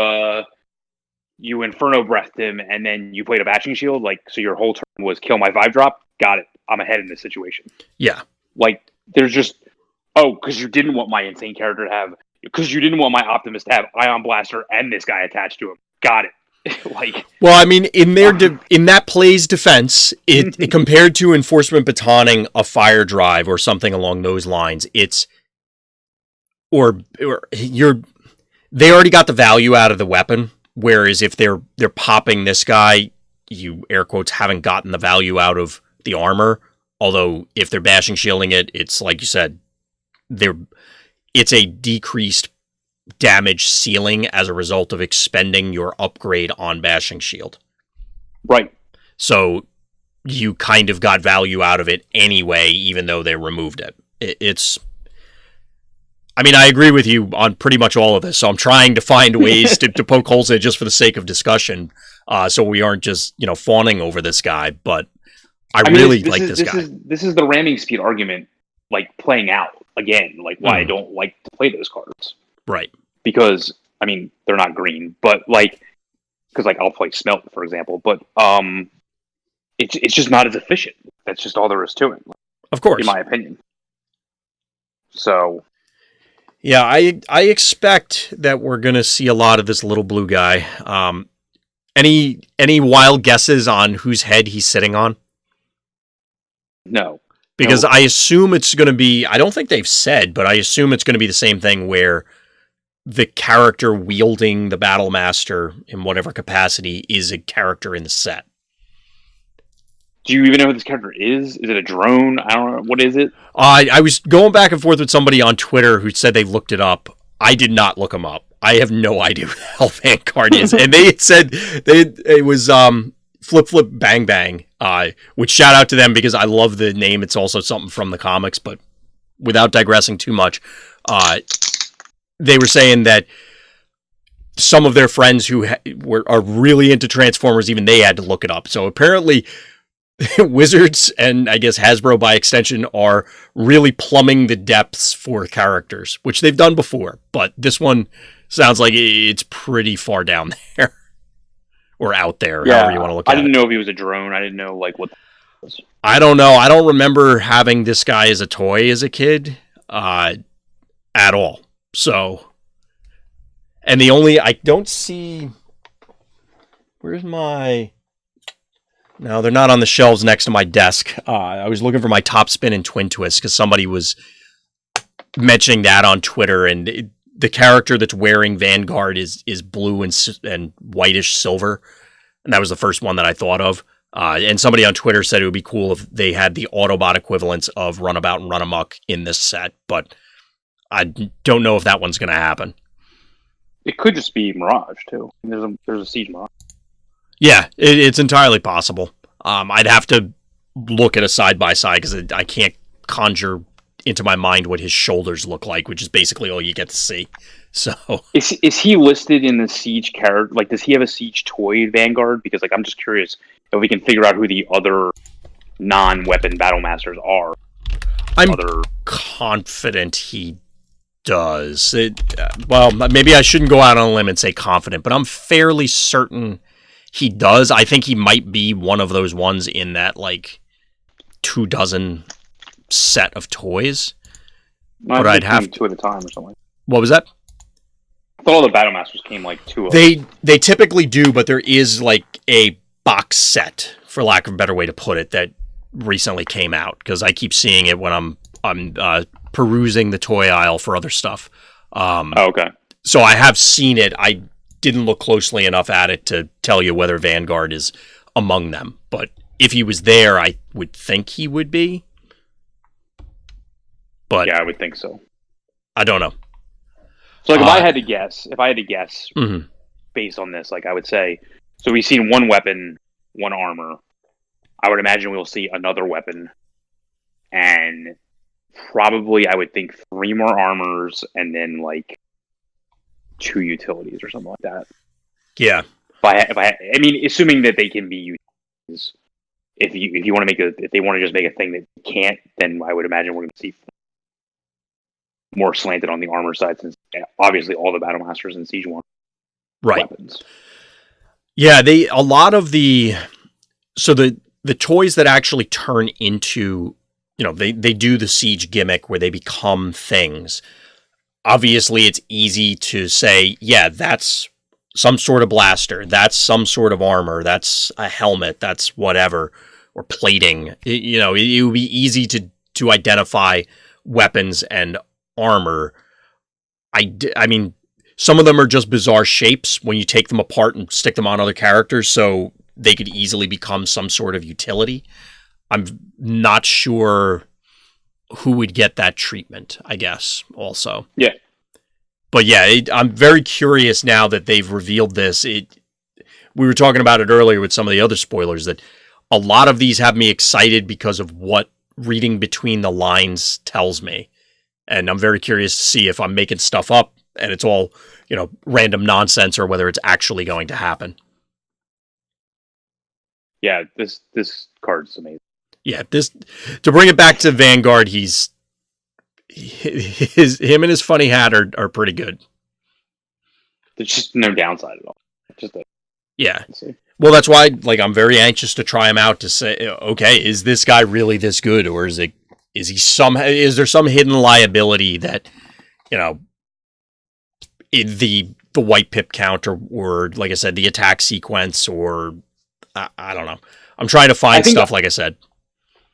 Inferno breathed him and then you played a Bashing Shield. Like, so your whole turn was kill my 5-drop. Got it. I'm ahead in this situation. Yeah. Like, there's just, because you didn't want my insane character to have, because you didn't want my Optimist to have Ion Blaster and this guy attached to him. Got it. Like, well, I mean, in that play's defense, it compared to Enforcement Batoning a Fire Drive or something along those lines, it's they already got the value out of the weapon. Whereas if they're popping this guy, you air quotes haven't gotten the value out of the armor. Although if they're bashing shielding it, it's like you said, it's a decreased damage ceiling as a result of expending your upgrade on bashing shield. Right. So you kind of got value out of it anyway, even though they removed it. It's. I mean, I agree with you on pretty much all of this, so I'm trying to find ways to poke holes in it just for the sake of discussion, so we aren't just, fawning over this guy, but I really like this guy. This is the ramming speed argument, like, playing out, again, like, why I don't like to play those cards. Right. Because, I mean, they're not green, but, like, because, like, I'll play Smelt, for example, but it's just not as efficient. That's just all there is to it. Of course. In my opinion. So... yeah, I expect that we're gonna see a lot of this little blue guy. Any wild guesses on whose head he's sitting on? No. Because I assume it's gonna be. I don't think they've said, but I assume it's gonna be the same thing where the character wielding the Battlemaster in whatever capacity is a character in the set. Do you even know who this character is? Is it a drone? I don't know. What is it? I was going back and forth with somebody on Twitter who said they looked it up. I did not look him up. I have no idea who the hell Vanguard is. And they had said it was Flip Flip Bang Bang, which shout out to them because I love the name. It's also something from the comics, but without digressing too much, they were saying that some of their friends who are really into Transformers, even they had to look it up. So apparently... Wizards and I guess Hasbro by extension are really plumbing the depths for characters, which they've done before, but this one sounds like it's pretty far down there or out there, however you want to look at it. I didn't know if he was a drone. I didn't know like what. I don't know. I don't remember having this guy as a toy as a kid at all. So, and I don't see. Where's my? No, they're not on the shelves next to my desk. I was looking for my Top Spin and Twin Twist because somebody was mentioning that on Twitter, and the character that's wearing Vanguard is blue and whitish silver, and that was the first one that I thought of. And somebody on Twitter said it would be cool if they had the Autobot equivalents of Runabout and Runamuck in this set, but I don't know if that one's going to happen. It could just be Mirage too. There's a Siege Mirage. Yeah, it's entirely possible. I'd have to look at a side by side because I can't conjure into my mind what his shoulders look like, which is basically all you get to see. So is he listed in the Siege character? Like, does he have a Siege toy Vanguard? Because like I'm just curious if we can figure out who the other non-weapon battle masters are. I'm confident he does. Well, maybe I shouldn't go out on a limb and say confident, but I'm fairly certain he does. I think he might be one of those ones in that like 24 set of toys. But I'd have 2 at a time or something. What was that? I thought all the battle masters came like 2 of them. They typically do, but there is like a box set, for lack of a better way to put it, that recently came out because I keep seeing it when I'm perusing the toy aisle for other stuff. Okay. So I have seen it. I didn't look closely enough at it to tell you whether Vanguard is among them, but if he was there, I would think he would be. But yeah, I would think so. I don't know. So like, if I had to guess, mm-hmm. based on this, like I would say, so we've seen one weapon, one armor. I would imagine we'll see another weapon, and probably I would think 3 more armors, and then like 2 utilities or something like that. Yeah. I mean, assuming that they can be utilities. If you want to if they want to just make a thing that can't, then I would imagine we're going to see more slanted on the armor side, since obviously all the battle masters in Siege 1 weapons. Yeah, a lot of the toys that actually turn into, they do the Siege gimmick where they become things. Obviously, it's easy to say, yeah, that's some sort of blaster, that's some sort of armor, that's a helmet, that's whatever, or plating. It would be easy to identify weapons and armor. I mean, some of them are just bizarre shapes when you take them apart and stick them on other characters, so they could easily become some sort of utility. I'm not sure who would get that treatment, I guess, also. Yeah. But yeah, I'm very curious now that they've revealed this. We were talking about it earlier with some of the other spoilers, that a lot of these have me excited because of what reading between the lines tells me. And I'm very curious to see if I'm making stuff up and it's all, random nonsense, or whether it's actually going to happen. Yeah, this card's amazing. Yeah, to bring it back to Vanguard, him and his funny hat are pretty good. There's just no downside at all. Yeah. Well, that's why I'm very anxious to try him out to say, okay, is this guy really this good, or is there some hidden liability that, the white pip count or like I said, the attack sequence, or I don't know. I'm trying to find stuff, like I said.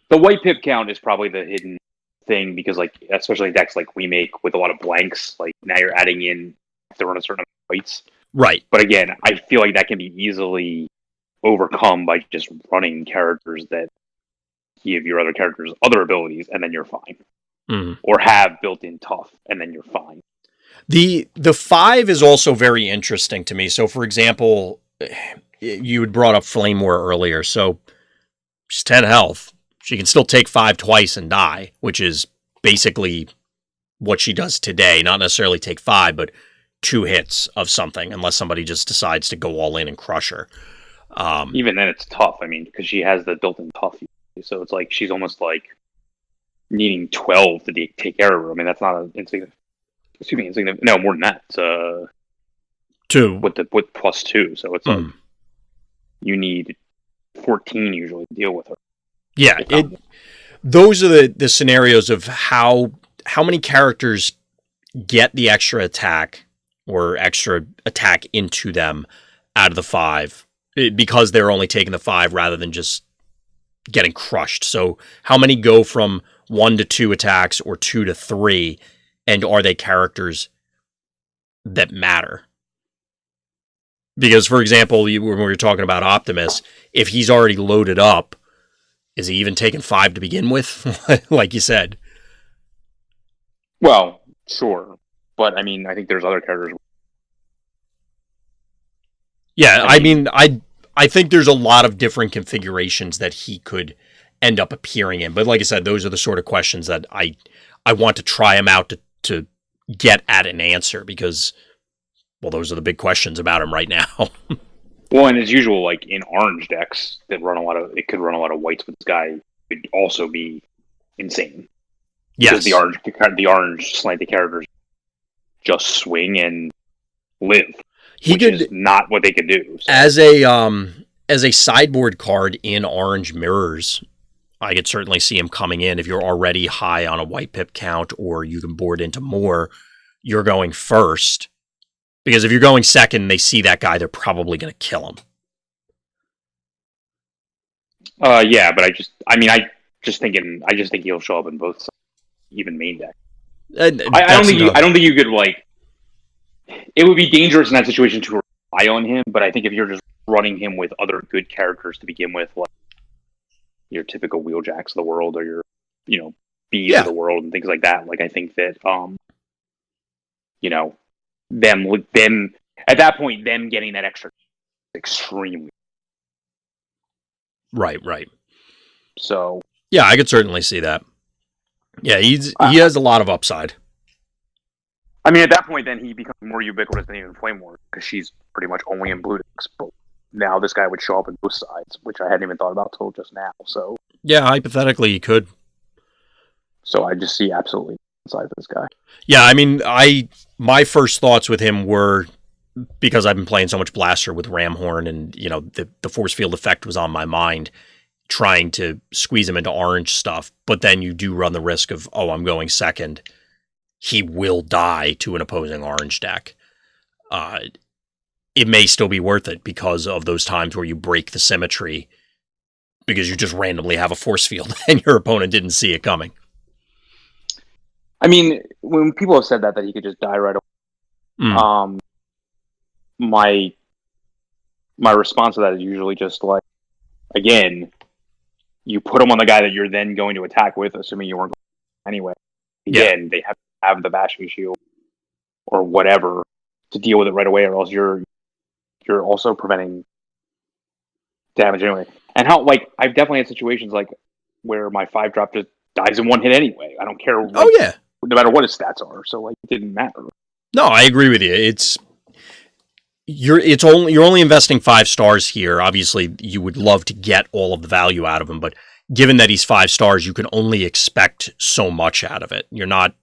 The white pip count is probably the hidden thing, because especially decks like Remake with a lot of blanks, now you're adding in to run a certain amount of whites. Right. But again, I feel like that can be easily overcome by just running characters that give your other characters other abilities, and then you're fine. Mm-hmm. Or have built-in tough, and then you're fine. The 5 is also very interesting to me. So, for example, you had brought up Flame War earlier. So she's 10 health. She can still take 5 twice and die, which is basically what she does today. Not necessarily take 5, but 2 hits of something, unless somebody just decides to go all in and crush her. Even then, it's tough. I mean, because she has the built-in tough. So it's like she's almost like needing 12 to take care of her. I mean, that's not an insignificant. No, more than that. It's 2 with +2. So it's like you need 14 usually to deal with her. Yeah, those are the scenarios of how many characters get the extra attack or extra attack into them out of the 5 because they're only taking the 5 rather than just getting crushed. So how many go from 1 to 2 attacks or 2 to 3, and are they characters that matter? Because, for example, when we were talking about Optimus, if he's already loaded up, is he even taking 5 to begin with? Like you said. Well, Sure, but I mean, I think there's other characters. Yeah, I mean, I think there's a lot of different configurations that he could end up appearing in. But like I said, those are the sort of questions that I want to try him out to get at an answer because, well, those are the big questions about him right now. well, and as usual, like in orange decks that run a lot of, it could run a lot of whites, but this guy could also be insane because Yes, the orange slanted characters just swing and live, he which is could not what they could do. So. as a sideboard card in orange mirrors. I could certainly see him coming in if you're already high on a white pip count or you can board into more. You're going first because if you're going second, and they see that guy, they're probably going to kill him. Yeah, but I just think he'll show up in both sides, even main deck. I don't think you could like. It would be dangerous in that situation to rely on him, but I think if you're just running him with other good characters to begin with, like your typical Wheeljacks of the world or your, bees of the world and things like that, like I think that you know, them at that point, them getting that extra extremely. Right. So yeah, I could certainly see that. Yeah, he has a lot of upside. I mean, at that point, then he becomes more ubiquitous than even Flame War because she's pretty much only in blue decks. But now this guy would show up in both sides, which I hadn't even thought about till just now. So yeah, hypothetically, he could. So I just see absolutely inside this guy. Yeah, I mean, my first thoughts with him were because I've been playing so much Blaster with Ramhorn, and the force field effect was on my mind, trying to squeeze him into orange stuff. But then you do run the risk of, oh, I'm going second. He will die to an opposing orange deck. It may still be worth it because of those times where you break the symmetry because you just randomly have a force field and your opponent didn't see it coming. I mean, when people have said that he could just die right away, my response to that is usually just like, again, you put him on the guy that you're then going to attack with, assuming you weren't going anyway. Again, they have the bashing shield or whatever to deal with it right away, or else you're also preventing damage anyway. And how, like, I've definitely had situations like where my 5-drop just dies in one hit anyway. I don't care. Like, oh yeah, no matter what his stats are. So like, it didn't matter. No, I agree with you. You're only investing 5 stars here. Obviously, you would love to get all of the value out of him, but given that he's 5 stars, you can only expect so much out of it. You're not.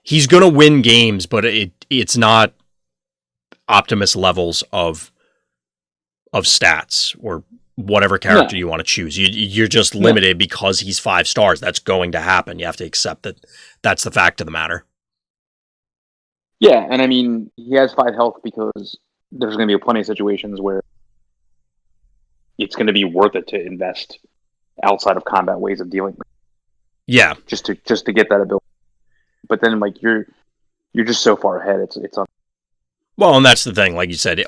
He's going to win games, but it's not Optimus levels of stats or whatever character you want to choose. You're just limited because he's 5 stars. That's going to happen. You have to accept that. That's the fact of the matter. Yeah, and I mean, he has 5 health because there's going to be plenty of situations where it's going to be worth it to invest outside of combat ways of dealing with. Yeah, just to get that ability. But then, like, you're just so far ahead. It's well, and that's the thing. Like you said,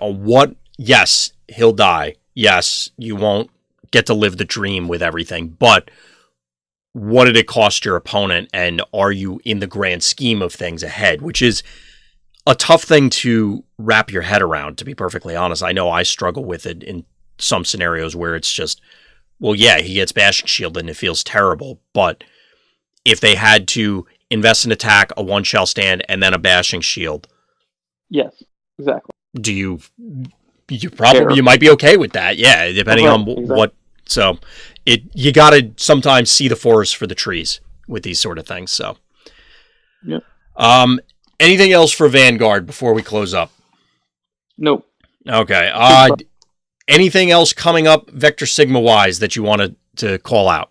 yes, he'll die. Yes, you won't get to live the dream with everything. But what did it cost your opponent? And are you in the grand scheme of things ahead? Which is a tough thing to wrap your head around, to be perfectly honest. I know I struggle with it in some scenarios where it's just, well, yeah, he gets Bashing Shield and it feels terrible. But if they had to invest in attack, a 1-shell stand, and then a Bashing Shield. Yes, exactly. You might be okay with that. Yeah, depending on what. So you got to sometimes see the forest for the trees with these sort of things. So, yeah. Anything else for Vanguard before we close up? Nope. Okay. Anything else coming up Vector Sigma wise that you wanted to call out?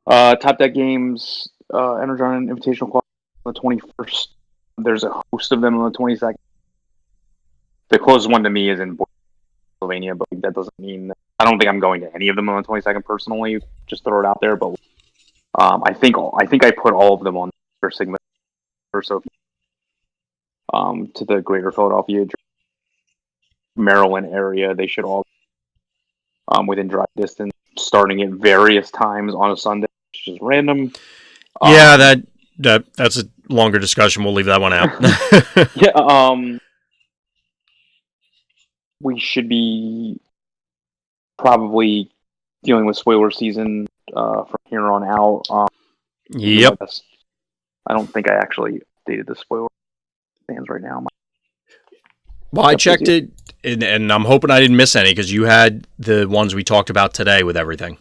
Top Deck Games, Energon Invitational Quad on the 21st. There's a host of them on the 22nd. The closest one to me is in Pennsylvania, but that doesn't mean that I don't think I'm going to any of them on the 22nd personally. Just throw it out there, but I think I put all of them on Vector Sigma. So, to the greater Philadelphia, Maryland area, they should all within drive distance, starting at various times on a Sunday, which is random. Yeah, that's a longer discussion. We'll leave that one out. Yeah. We should be probably dealing with spoiler season from here on out. Yep. I don't think I actually updated the spoiler fans right now. Well, I checked it, and I'm hoping I didn't miss any because you had the ones we talked about today with everything.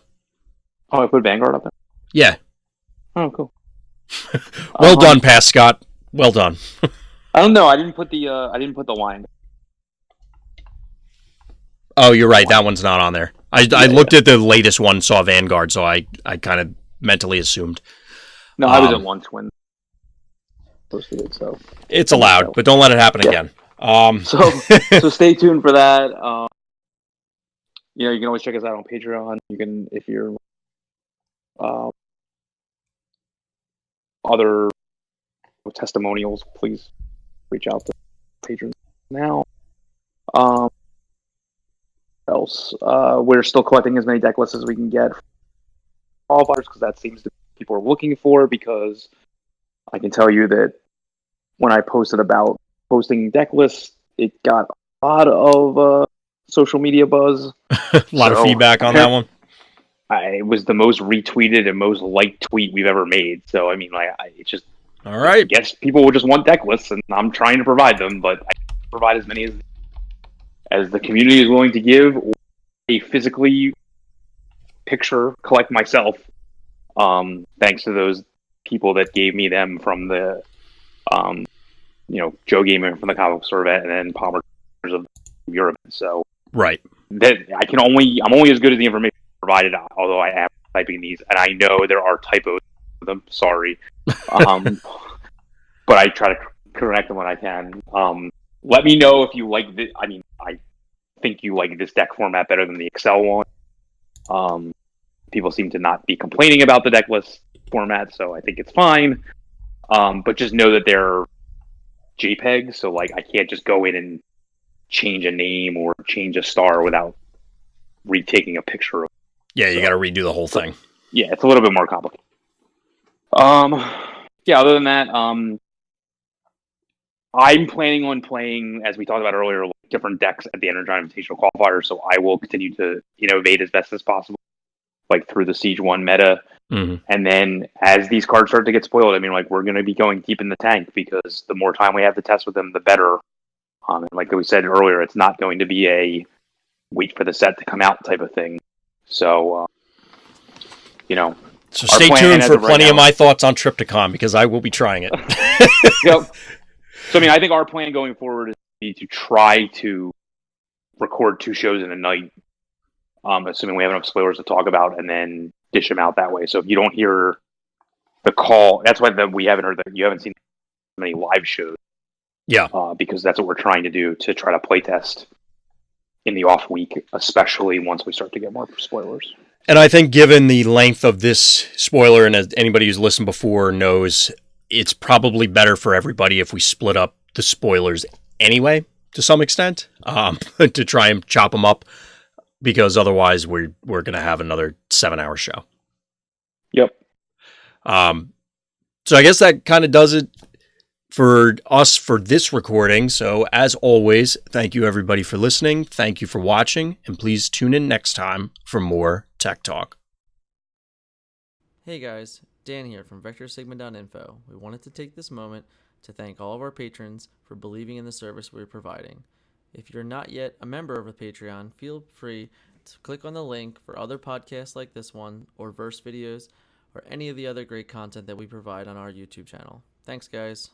Oh, I put Vanguard up there? Yeah. Oh, cool. Well done, Pass Scott. Well done. I don't know. I didn't put the line. Oh, you're right. That one's not on there. I looked at the latest one, saw Vanguard, so I kind of mentally assumed. No, I was at once when posted it, so it's allowed, but don't let it happen again. So stay tuned for that. You know, you can always check us out on Patreon. You can, if you're other testimonials, please reach out to patrons now. Else, we're still collecting as many deck lists as we can get qualifiers because that seems to be what people are looking for. Because I can tell you that when I posted about posting deck lists, it got a lot of social media buzz. A lot of feedback on that one. It was the most retweeted and most liked tweet we've ever made. So I mean, like, it's just all right. I guess people will just want deck lists, and I'm trying to provide them, but I can't provide as many as the community is willing to give, or a physically collect myself. Thanks to those people that gave me them from the, Joe Gamer from the Comic Servet, and then Palmer of Europe. So right, that I'm only as good as the information provided. Although I am typing these, and I know there are typos with them. Sorry, but I try to correct them when I can. Let me know if you like this. I mean, I think you like this deck format better than the Excel one. People seem to not be complaining about the deck list format, so I think it's fine. But just know that they're JPEG, so like I can't just go in and change a name or change a star without retaking a picture of it. Yeah, you got to redo the whole thing. Yeah, it's a little bit more complicated. Yeah, other than that, I'm planning on playing, as we talked about earlier, different decks at the Energize Invitational Qualifier, so I will continue to innovate as best as possible, like through the Siege 1 meta. Mm-hmm. And then as these cards start to get spoiled, I mean, like, we're going to be going deep in the tank because the more time we have to test with them, the better. And like we said earlier, it's not going to be a wait for the set to come out type of thing. So, So stay tuned for plenty of my thoughts on Trypticon because I will be trying it. Yep. So, I mean, I think our plan going forward is to try to record 2 shows in a night, assuming we have enough spoilers to talk about, and then dish them out that way. So if you don't hear the call, that's why we haven't heard that. You haven't seen many live shows. Yeah. Because that's what we're trying to do to try to play test in the off week, especially once we start to get more spoilers. And I think given the length of this spoiler, and as anybody who's listened before knows, it's probably better for everybody if we split up the spoilers anyway, to some extent, to try and chop them up, because otherwise we're going to have another 7-hour show. Yep. So I guess that kind of does it for us for this recording. So as always, thank you everybody for listening. Thank you for watching, and please tune in next time for more Tech Talk. Hey guys, Dan here from VectorSigma.info. We wanted to take this moment to thank all of our patrons for believing in the service we're providing. If you're not yet a member of a Patreon, feel free to click on the link for other podcasts like this one, or verse videos, or any of the other great content that we provide on our YouTube channel. Thanks guys.